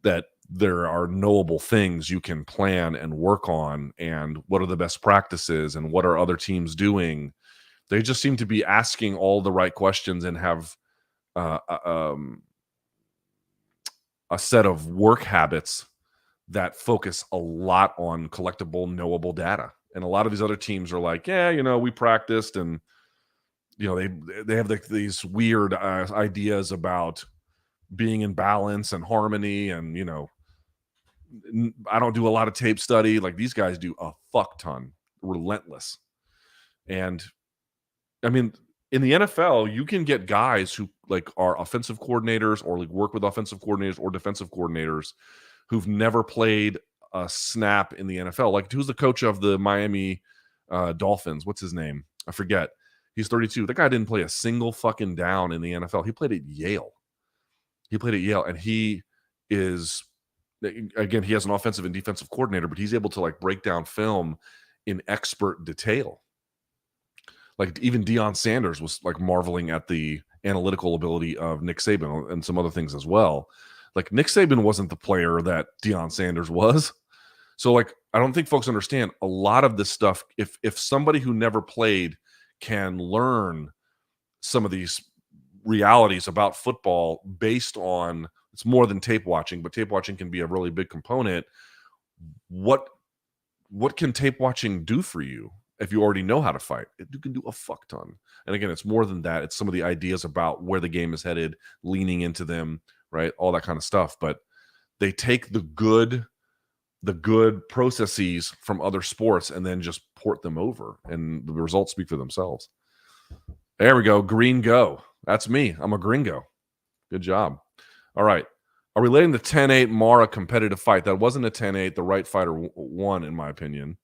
that there are knowable things you can plan and work on, and what are the best practices and what are other teams doing. They just seem to be asking all the right questions and have a set of work habits that focus a lot on collectible, knowable data. And a lot of these other teams are like, we practiced, and they have these weird ideas about being in balance and harmony, and I don't do a lot of tape study. Like, these guys do a fuck ton, relentless. And I mean, in the NFL, you can get guys who like are offensive coordinators or like work with offensive coordinators or defensive coordinators who've never played a snap in the NFL. Like, who's the coach of the Miami Dolphins? What's his name? I forget. He's 32. That guy didn't play a single fucking down in the NFL. He played at Yale. And he is, again, he has an offensive and defensive coordinator, but he's able to like break down film in expert detail. Like, even Deion Sanders was like marveling at the analytical ability of Nick Saban and some other things as well. Like, Nick Saban wasn't the player that Deion Sanders was. So like, I don't think folks understand a lot of this stuff. If somebody who never played can learn some of these realities about football based on, it's more than tape watching, but tape watching can be a really big component. What can tape watching do for you? If you already know how to fight, you can do a fuck ton. And again, it's more than that. It's some of the ideas about where the game is headed, leaning into them, right? All that kind of stuff. But they take the good processes from other sports and then just port them over, and the results speak for themselves. There we go. Green go. That's me. I'm a gringo. Good job. All right. Are we letting the 10-8 mar a competitive fight? That wasn't a 10-8. The right fighter won, in my opinion.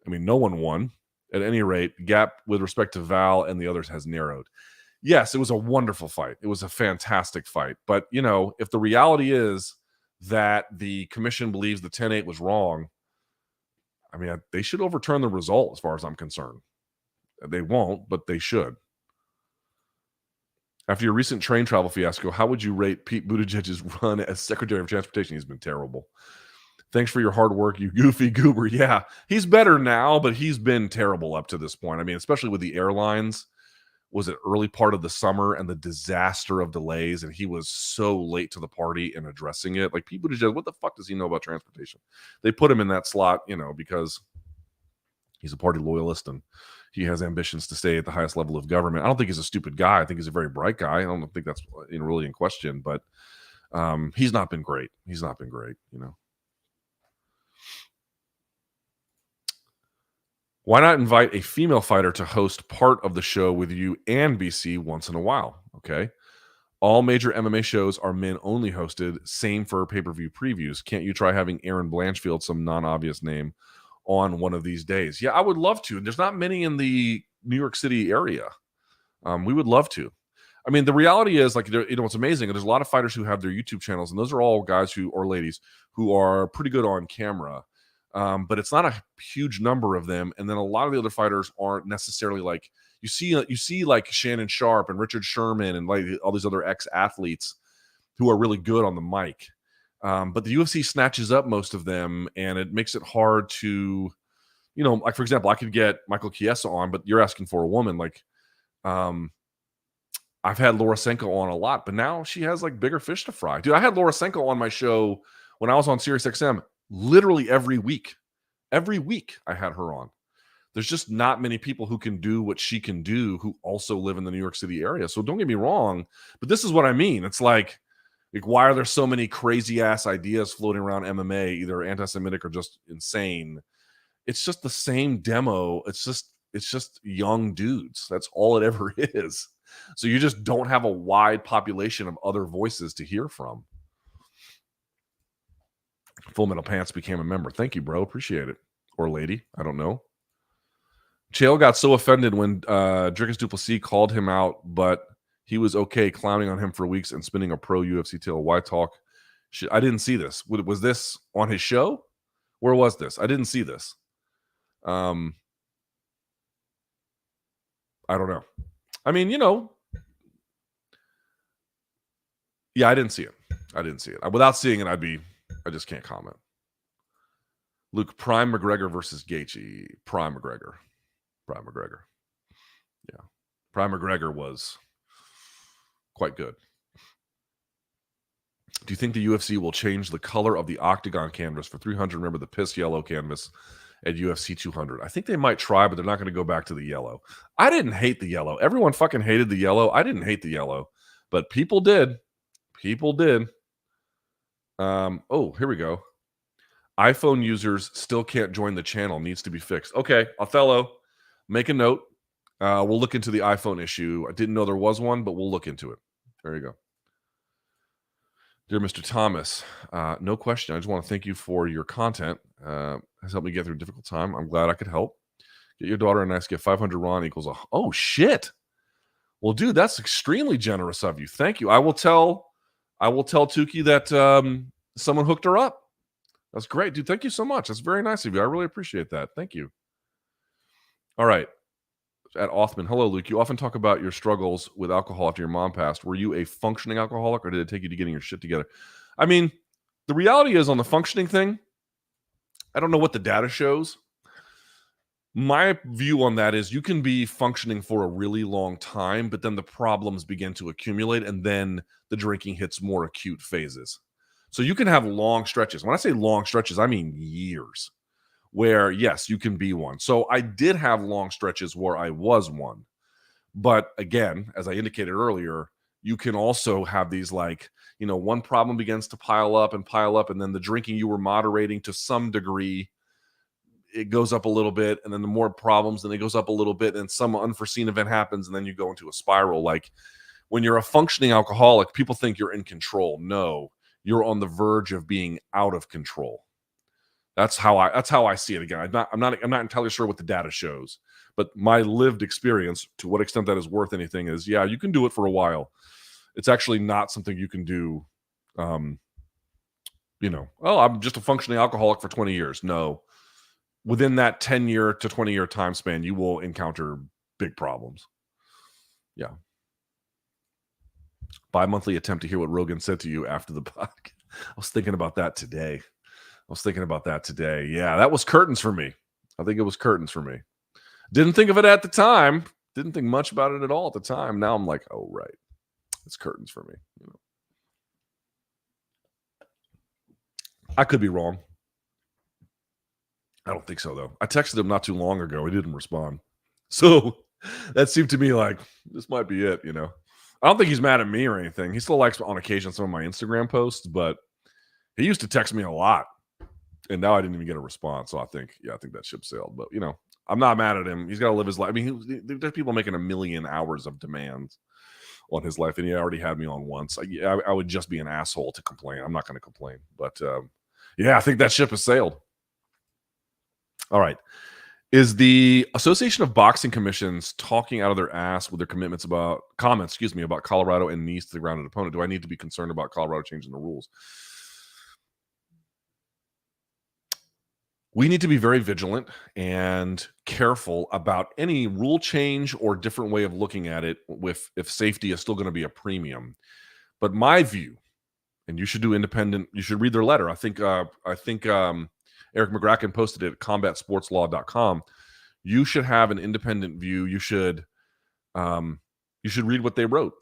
I mean, no one won. At any rate, gap with respect to Val and the others has narrowed. Yes, it was a wonderful fight. It was a fantastic fight. But, if the reality is that the commission believes the 10-8 was wrong, I mean, they should overturn the result as far as I'm concerned. They won't, but they should. After your recent train travel fiasco, how would you rate Pete Buttigieg's run as Secretary of Transportation? He's been terrible. Thanks for your hard work, you goofy goober. Yeah, he's better now, but he's been terrible up to this point. I mean, especially with the airlines. Was it early part of the summer and the disaster of delays, and he was so late to the party in addressing it. Like, Pete Buttigieg, what the fuck does he know about transportation? They put him in that slot, because he's a party loyalist and he has ambitions to stay at the highest level of government. I don't think he's a stupid guy. I think he's a very bright guy. I don't think that's really in question, but he's not been great. Why not invite a female fighter to host part of the show with you and BC once in a while? Okay. All major MMA shows are men only hosted. Same for pay-per-view previews. Can't you try having Aaron Blanchfield, some non-obvious name, on one of these days. Yeah, I would love to. There's not many in the New York City area. We would love to. I mean, the reality is, like, what's amazing, there's a lot of fighters who have their YouTube channels, and those are all guys or ladies who are pretty good on camera. But it's not a huge number of them. And then a lot of the other fighters aren't necessarily like, you see like Shannon Sharp and Richard Sherman and like all these other ex-athletes who are really good on the mic. But the UFC snatches up most of them, and it makes it hard to, like, for example, I could get Michael Chiesa on, but you're asking for a woman. Like, I've had Laura Senko on a lot, but now she has like bigger fish to fry. Dude, I had Laura Senko on my show when I was on SiriusXM literally every week. Every week I had her on. There's just not many people who can do what she can do who also live in the New York City area. So don't get me wrong, but this is what I mean. It's like why are there so many crazy ass ideas floating around MMA, either anti-Semitic or just insane? It's just the same demo. It's just young dudes. That's all it ever is. So you just don't have a wide population of other voices to hear from. Full Metal Pants became a member. Thank you, bro. Appreciate it. Or lady. I don't know. Chael got so offended when Dricus Duplessis called him out, but he was okay clowning on him for weeks and spinning a pro UFC tail. Why talk? I didn't see this. Was this on his show? Where was this? I didn't see this. I don't know. I mean, yeah, I didn't see it. Without seeing it, I just can't comment. Luke, Prime McGregor versus Gaethje. Prime McGregor. Yeah. Prime McGregor was quite good. Do you think the UFC will change the color of the octagon canvas for 300? Remember the piss yellow canvas at UFC 200? I think they might try, but they're not going to go back to the yellow. I didn't hate the yellow. Everyone fucking hated the yellow. I didn't hate the yellow, but people did. Oh, here we go. iPhone users still can't join the channel. Needs to be fixed. Okay, Othello, make a note. We'll look into the iPhone issue. I didn't know there was one, but we'll look into it. There you go. Dear Mr. Thomas, no question. I just want to thank you for your content. Has helped me get through a difficult time. I'm glad I could help. Get your daughter a nice gift. 500 RON equals oh shit. Well, dude, that's extremely generous of you. Thank you. I will tell Tukey that someone hooked her up. That's great, dude. Thank you so much. That's very nice of you. I really appreciate that. Thank you. All right. At Othman, hello, Luke. You often talk about your struggles with alcohol after your mom passed. Were you a functioning alcoholic, or did it take you to getting your shit together? I mean, the reality is on the functioning thing, I don't know what the data shows. My view on that is you can be functioning for a really long time, but then the problems begin to accumulate, and then the drinking hits more acute phases. So you can have long stretches. When I say long stretches, I mean years, where, yes, you can be one. So I did have long stretches where I was one. But again, as I indicated earlier, you can also have these, like, one problem begins to pile up, and then the drinking you were moderating to some degree, it goes up a little bit, and then the more problems, then it goes up a little bit, and some unforeseen event happens, and then you go into a spiral. Like, when you're a functioning alcoholic, people think you're in control. No, you're on the verge of being out of control. That's how I see it. Again, I'm not entirely sure what the data shows, but my lived experience, to what extent that is worth anything, is, yeah, you can do it for a while. It's actually not something you can do. I'm just a functioning alcoholic for 20 years. No, within that 10-year to 20-year time span, you will encounter big problems. Yeah. Bi-monthly attempt to hear what Rogan said to you after the podcast. I was thinking about that today. Yeah, that was curtains for me. I think it was curtains for me. Didn't think of it at the time. Didn't think much about it at all at the time. Now I'm like, oh, right. It's curtains for me. I could be wrong. I don't think so, though. I texted him not too long ago. He didn't respond. So that seemed to me like this might be it, I don't think he's mad at me or anything. He still likes, on occasion, some of my Instagram posts, but he used to text me a lot. And now I didn't even get a response. So I think that ship sailed. But, I'm not mad at him. He's got to live his life. I mean, there's people making 1 million hours of demands on his life, and he already had me on once. I would just be an asshole to complain. I'm not going to complain. But, yeah, I think that ship has sailed. All right. Is the Association of Boxing Commissions talking out of their ass with their comments, about Colorado and knees to the grounded opponent? Do I need to be concerned about Colorado changing the rules? We need to be very vigilant and careful about any rule change or different way of looking at it if safety is still going to be a premium. But my view, and you should do independent, you should read their letter. I think Eric McGracken posted it at combatsportslaw.com. You should have an independent view. You should read what they wrote.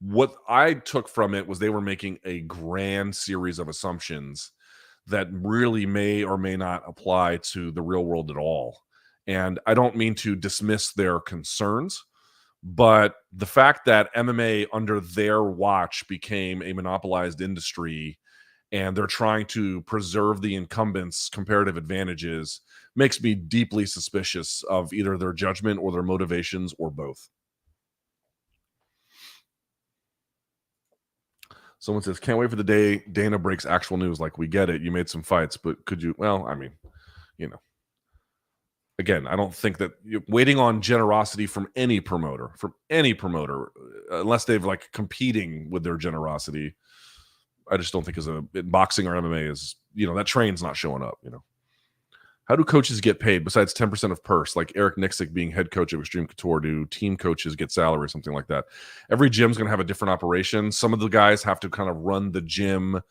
What I took from it was they were making a grand series of assumptions that really may or may not apply to the real world at all. And I don't mean to dismiss their concerns, but the fact that MMA under their watch became a monopolized industry and they're trying to preserve the incumbents' comparative advantages makes me deeply suspicious of either their judgment or their motivations or both. Someone says, can't wait for the day Dana breaks actual news. Like, we get it. You made some fights, but could you? Well, I mean, again, I don't think that waiting on generosity from any promoter, unless they've like competing with their generosity, I just don't think in boxing or MMA is, that train's not showing up, How do coaches get paid besides 10% of purse? Like Eric Nixick being head coach of Extreme Couture, do team coaches get salary or something like that? Every gym's going to have a different operation. Some of the guys have to kind of run the gym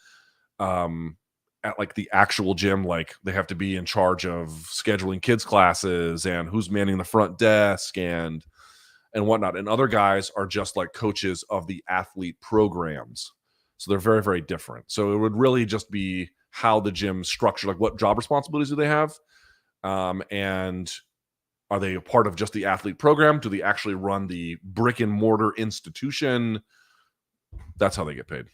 at like the actual gym. Like they have to be in charge of scheduling kids classes and who's manning the front desk and whatnot. And other guys are just like coaches of the athlete programs. So they're very, very different. So it would really just be how the gym's structured, like what job responsibilities do they have? And are they a part of just the athlete program? Do they actually run the brick and mortar institution? That's how they get paid.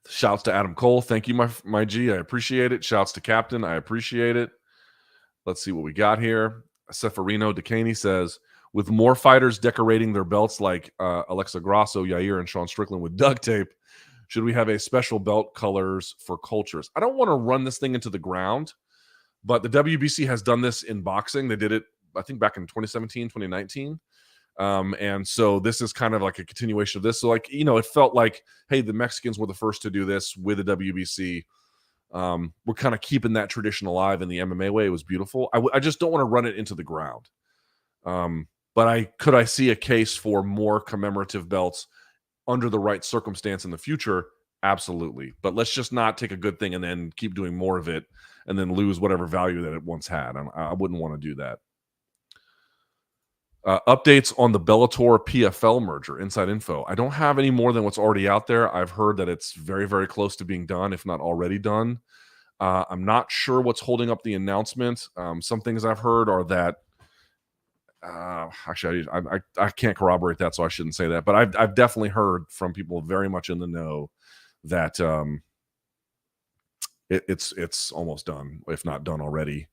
Shouts to Adam Cole. Thank you, my G. I appreciate it. Shouts to Captain. I appreciate it. Let's see what we got here. Seferino Decaney says, with more fighters decorating their belts like Alexa Grasso, Yair, and Sean Strickland with duct tape, should we have a special belt colors for cultures? I don't want to run this thing into the ground, but the WBC has done this in boxing. They did it, I think, back in 2017, 2019. And so this is kind of like a continuation of this. So like, it felt like, hey, the Mexicans were the first to do this with the WBC. We're kind of keeping that tradition alive in the MMA way. It was beautiful. I just don't want to run it into the ground. But I see a case for more commemorative belts under the right circumstance in the future? Absolutely. But let's just not take a good thing and then keep doing more of it and then lose whatever value that it once had. I wouldn't want to do that. Updates on the Bellator PFL merger, inside info. I don't have any more than what's already out there. I've heard that it's very, very close to being done, if not already done. I'm not sure what's holding up the announcement. Some things I've heard are that actually, I can't corroborate that, so I shouldn't say that. But I've definitely heard from people very much in the know that it's almost done, if not done already.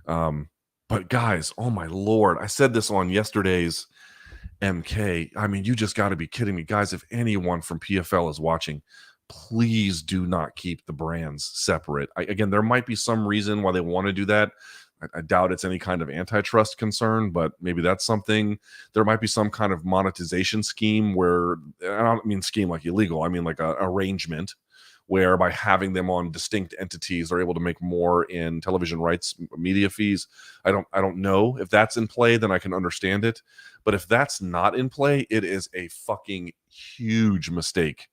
But guys, oh my Lord, I said this on yesterday's MK. I mean, you just got to be kidding me, guys. If anyone from PFL is watching, please do not keep the brands separate. Again, there might be some reason why they want to do that. I doubt it's any kind of antitrust concern, but maybe that's something. There might be some kind of monetization scheme where, I don't mean scheme like illegal, I mean like an arrangement where by having them on distinct entities, they're able to make more in television rights, media fees. I don't know if that's in play, then I can understand it. But if that's not in play, it is a fucking huge mistake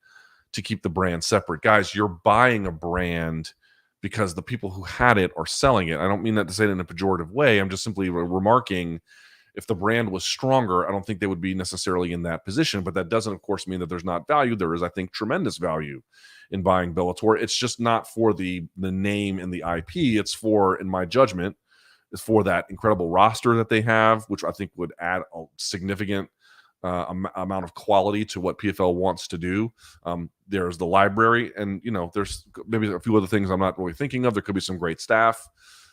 to keep the brand separate. Guys, you're buying a brand because the people who had it are selling it. I don't mean that to say it in a pejorative way. I'm just simply remarking, if the brand was stronger, I don't think they would be necessarily in that position. But that doesn't, of course, mean that there's not value. There is, I think, tremendous value in buying Bellator. It's just not for the name and the IP. It's for, in my judgment, is for that incredible roster that they have, which I think would add a significant amount of quality to what PFL wants to do. There's the library, and there's maybe a few other things I'm not really thinking of. There could be some great staff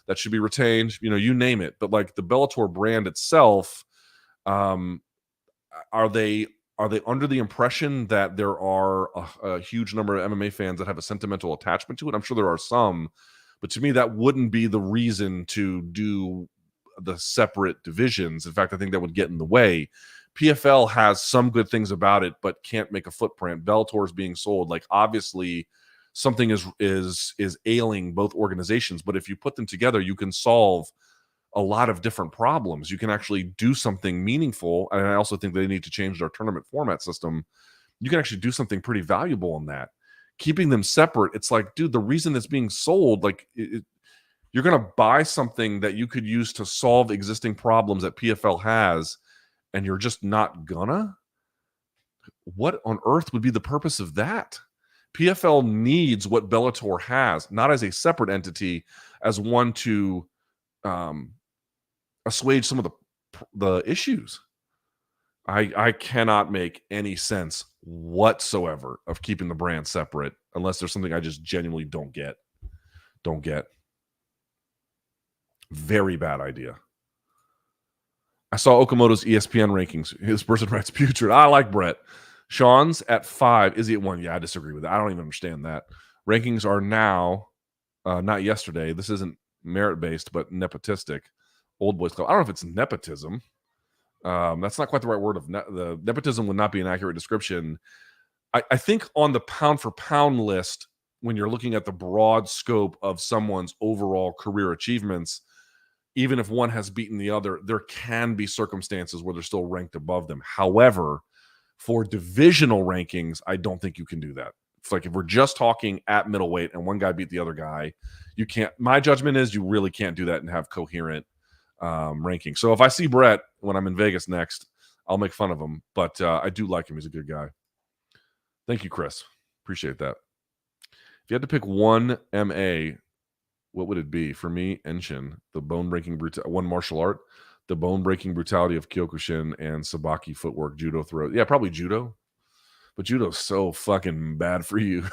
that should be retained. You name it. But like the Bellator brand itself, are they under the impression that there are a huge number of MMA fans that have a sentimental attachment to it? I'm sure there are some, But to me, that wouldn't be the reason to do the separate divisions. In fact, I think that would get in the way. PFL has some good things about it, but can't make a footprint. Bellator is being sold. Like, obviously, something is ailing both organizations. But if you put them together, you can solve a lot of different problems. You can actually do something meaningful. And I also think they need to change their tournament format system. You can actually do something pretty valuable in that. Keeping them separate, it's like, dude, the reason it's being sold, like, you're going to buy something that you could use to solve existing problems that PFL has, and you're just not gonna? What on earth would be the purpose of that? PFL needs what Bellator has, not as a separate entity, as one to assuage some of the issues. I cannot make any sense whatsoever of keeping the brand separate unless there's something I just genuinely don't get. Very bad idea. I saw Okamoto's ESPN rankings. His person writes putrid. I like Brett. Sean's at 5. Izzy at 1. Yeah, I disagree with that. I don't even understand that. Rankings are now, not yesterday. This isn't merit-based, but nepotistic. Old Boys Club. I don't know if it's nepotism. That's not quite the right word. The nepotism would not be an accurate description. I think on the pound-for-pound list, when you're looking at the broad scope of someone's overall career achievements, even if one has beaten the other, there can be circumstances where they're still ranked above them. However, for divisional rankings, I don't think you can do that. It's like if we're just talking at middleweight and one guy beat the other guy, you can't. My judgment is you really can't do that and have coherent rankings. So if I see Brett when I'm in Vegas next, I'll make fun of him. But I do like him. He's a good guy. Thank you, Chris. Appreciate that. If you had to pick one MA, what would it be? For me, Enshin, the bone-breaking one martial art, the bone-breaking brutality of Kyokushin and Sabaki footwork, judo throw. Yeah, probably judo. But judo's so fucking bad for you.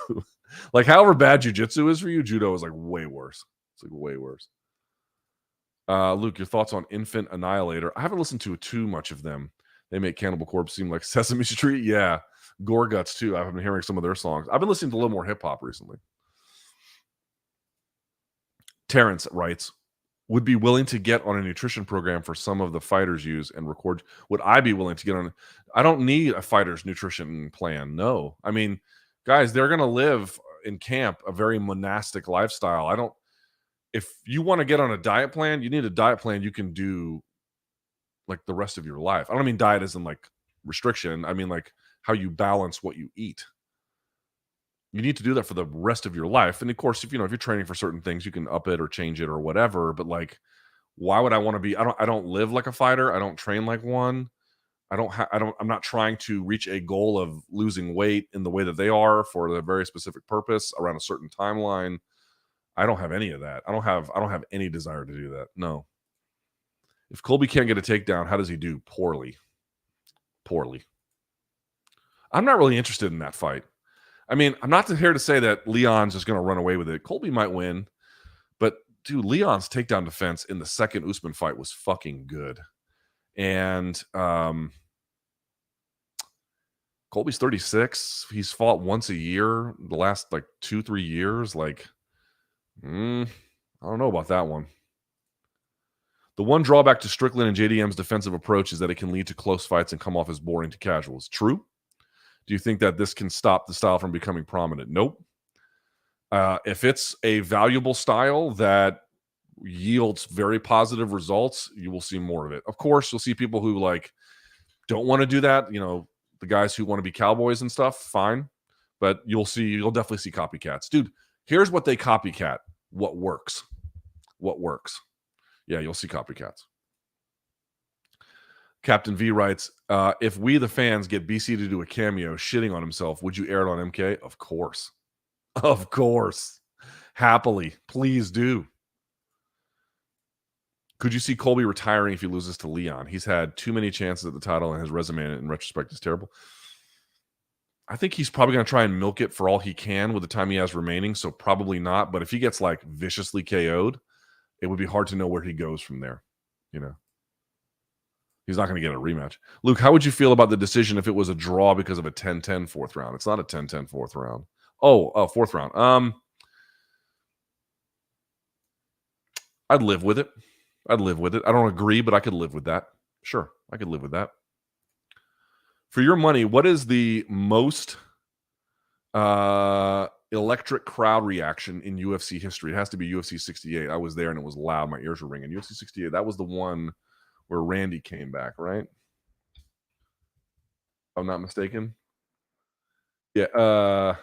Like, however bad jiu-jitsu is for you, judo is like way worse. It's like way worse. Luke, your thoughts on Infant Annihilator? I haven't listened to too much of them. They make Cannibal Corpse seem like Sesame Street. Yeah. Gore Guts, too. I've been hearing some of their songs. I've been listening to a little more hip-hop recently. Terrence writes, would be willing to get on a nutrition program for some of the fighters use and record. Would I be willing to get on? I don't need a fighter's nutrition plan. No. I mean, guys, they're going to live in camp a very monastic lifestyle. If you want to get on a diet plan, you need a diet plan you can do like the rest of your life. I don't mean diet as in like restriction. I mean like how you balance what you eat. You need to do that for the rest of your life. And of course, if you're training for certain things, you can up it or change it or whatever. But like, why would I want to be? I don't live like a fighter. I don't train like one. I'm not trying to reach a goal of losing weight in the way that they are for a very specific purpose around a certain timeline. I don't have any of that. I don't have any desire to do that. No. If Colby can't get a takedown, how does he do? Poorly. I'm not really interested in that fight. I mean, I'm not here to say that Leon's just going to run away with it. Colby might win, but dude, Leon's takedown defense in the second Usman fight was fucking good. And Colby's 36. He's fought once a year the last like 2-3 years. Like, I don't know about that one. The one drawback to Strickland and JDM's defensive approach is that it can lead to close fights and come off as boring to casuals. True. Do you think that this can stop the style from becoming prominent? Nope. If it's a valuable style that yields very positive results, you will see more of it. Of course, you'll see people who like don't want to do that. You know, the guys who want to be cowboys and stuff, fine. But you'll definitely see copycats. Dude, here's what they copycat. What works. Yeah, you'll see copycats. Captain V writes, if we, the fans, get BC to do a cameo shitting on himself, would you air it on MK? Of course. Of course. Happily. Please do. Could you see Colby retiring if he loses to Leon? He's had too many chances at the title, and his resume in retrospect is terrible. I think he's probably going to try and milk it for all he can with the time he has remaining, so probably not. But if he gets like viciously KO'd, it would be hard to know where he goes from there, you know. He's not going to get a rematch. Luke, how would you feel about the decision if it was a draw because of a 10-10 fourth round? It's not a 10-10 fourth round. Oh, fourth round. I'd live with it. I don't agree, but I could live with that. Sure, I could live with that. For your money, what is the most electric crowd reaction in UFC history? It has to be UFC 68. I was there and it was loud. My ears were ringing. UFC 68, that was the one where Randy came back, right? If I'm not mistaken. Yeah.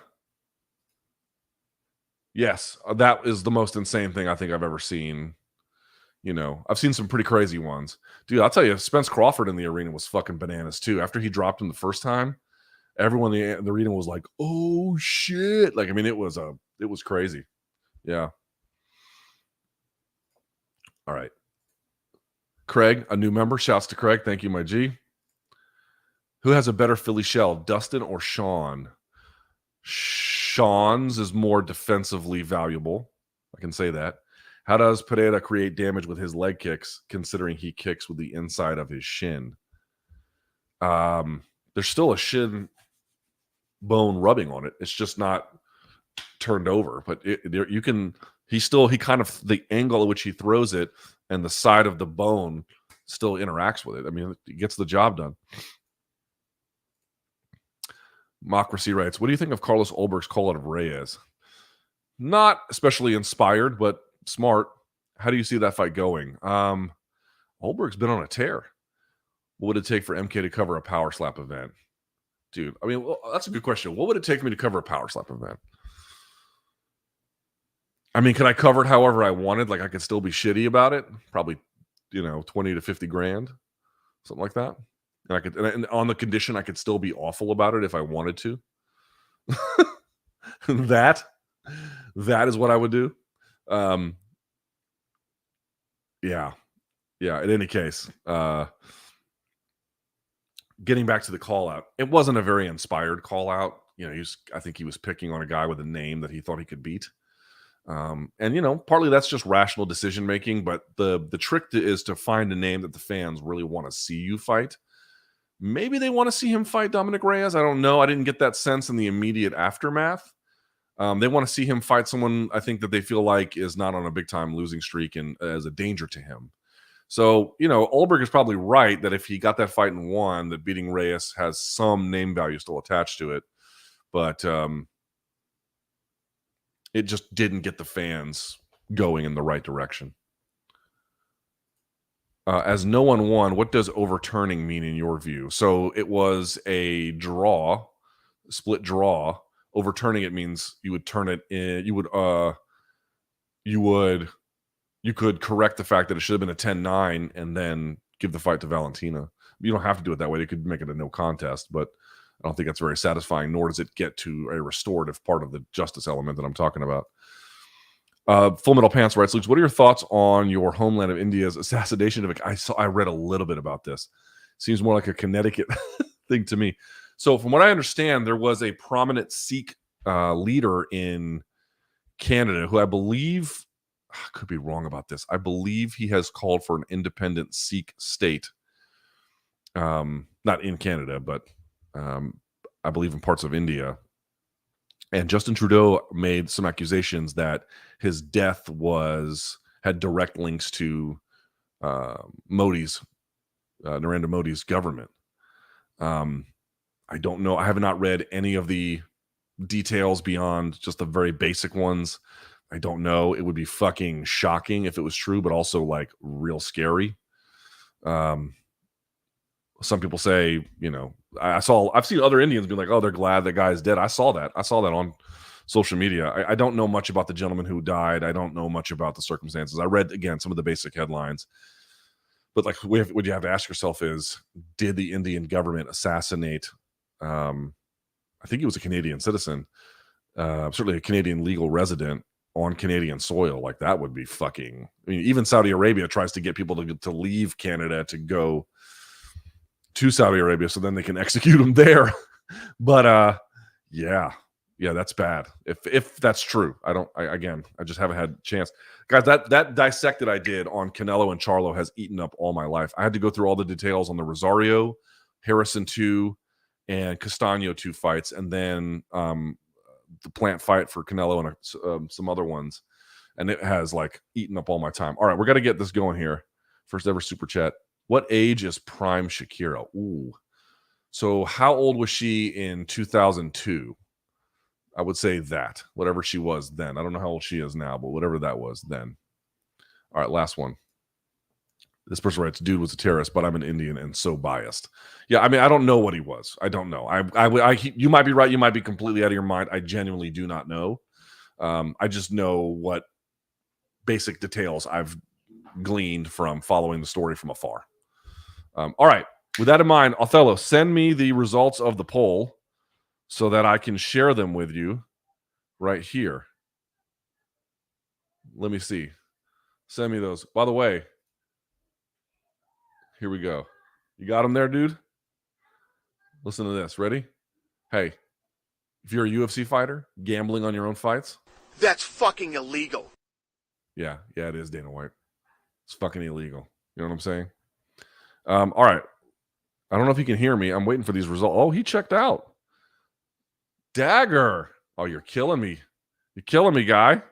Yes, that is the most insane thing I think I've ever seen. You know, I've seen some pretty crazy ones. Dude, I'll tell you, Spence Crawford in the arena was fucking bananas too. After he dropped him the first time, everyone in the arena was like, "Oh shit!" Like, I mean, it was crazy. Yeah. All right, Craig, a new member. Shouts to Craig. Thank you, my G. Who has a better Philly shell, Dustin or Sean? Sean's is more defensively valuable. I can say that. How does Pereira create damage with his leg kicks, considering he kicks with the inside of his shin? There's still a shin bone rubbing on it. It's just not turned over. But you can. He kind of, the angle at which he throws it and the side of the bone still interacts with it. I mean, it gets the job done. Mocracy writes, what do you think of Carlos Ulberg's call out of Reyes? Not especially inspired, but smart. How do you see that fight going? Ulberg's been on a tear. What would it take for MK to cover a power slap event? Dude, I mean, well, that's a good question. What would it take me to cover a power slap event? I mean, could I cover it however I wanted? Like, I could still be shitty about it? Probably, 20 to 50 grand, something like that. And I could, and on the condition I could still be awful about it if I wanted to. that is what I would do. Yeah. In any case, getting back to the call out, it wasn't a very inspired call out. I think he was picking on a guy with a name that he thought he could beat. And partly that's just rational decision making, but the trick is to find a name that the fans really want to see you fight. Maybe they want to see him fight Dominic Reyes. I don't know. I didn't get that sense in the immediate aftermath. They want to see him fight someone I think that they feel like is not on a big time losing streak and as a danger to him. So, Ulberg is probably right that if he got that fight and won, that beating Reyes has some name value still attached to it. But it just didn't get the fans going in the right direction. As no one won, what does overturning mean in your view? So it was a draw, split draw. Overturning it means you would turn it in. You could correct the fact that it should have been a 10-9 and then give the fight to Valentina. You don't have to do it that way. They could make it a no contest, but I don't think that's very satisfying, nor does it get to a restorative part of the justice element that I'm talking about. Full Metal Pants writes, Luke, what are your thoughts on your homeland of India's assassination of I read a little bit about this. Seems more like a Connecticut thing to me. So from what I understand, there was a prominent Sikh leader in Canada who I believe, I could be wrong about this, I believe he has called for an independent Sikh state. Not in Canada, but I believe in parts of India. And Justin Trudeau made some accusations that his death had direct links to Narendra Modi's government. I don't know. I have not read any of the details beyond just the very basic ones. I don't know. It would be fucking shocking if it was true, but also like real scary. Some people say, I've seen other Indians be like, oh, they're glad that guy is dead. I saw that on social media. I don't know much about the gentleman who died. I don't know much about the circumstances. I read, again, some of the basic headlines. But like, what you have to ask yourself is, did the Indian government assassinate, I think he was a Canadian citizen, certainly a Canadian legal resident on Canadian soil? Like, that would be fucking, even Saudi Arabia tries to get people to leave Canada to go to Saudi Arabia so then they can execute them there. But yeah, that's bad. If that's true, I just haven't had a chance. Guys, that dissected I did on Canelo and Charlo has eaten up all my life. I had to go through all the details on the Rosario, Harrison 2, and Castaño 2 fights, and then the Plant fight for Canelo and some other ones. and it has like eaten up all my time. All right, we're gonna get this going here. First ever super chat. What age is prime Shakira? Ooh. So how old was she in 2002? I would say that, whatever she was then. I don't know how old she is now, but whatever that was then. All right, last one. This person writes, dude was a terrorist, but I'm an Indian and so biased. Yeah, I mean, I don't know what he was. I don't know. You might be right. You might be completely out of your mind. I genuinely do not know. I just know what basic details I've gleaned from following the story from afar. All right. With that in mind, Othello, send me the results of the poll so that I can share them with you right here. Let me see. Send me those. By the way, here we go. You got them there, dude? Listen to this. Ready? Hey, if you're a UFC fighter, gambling on your own fights, that's fucking illegal. Yeah, it is, Dana White. It's fucking illegal. You know what I'm saying? All right. I don't know if you can hear me. I'm waiting for these results. Oh, he checked out. Dagger. Oh, you're killing me. You're killing me, guy.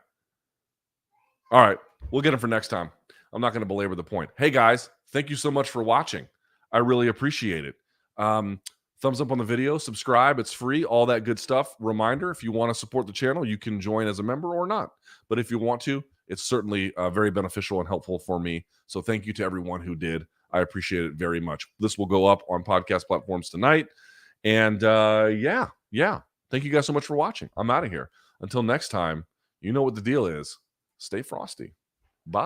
All right. We'll get him for next time. I'm not going to belabor the point. Hey, guys, thank you so much for watching. I really appreciate it. Thumbs up on the video. Subscribe. It's free. All that good stuff. Reminder, if you want to support the channel, you can join as a member or not. But if you want to, it's certainly very beneficial and helpful for me. So thank you to everyone who did. I appreciate it very much. This will go up on podcast platforms tonight. And yeah. Thank you guys so much for watching. I'm out of here. Until next time, you know what the deal is. Stay frosty. Bye.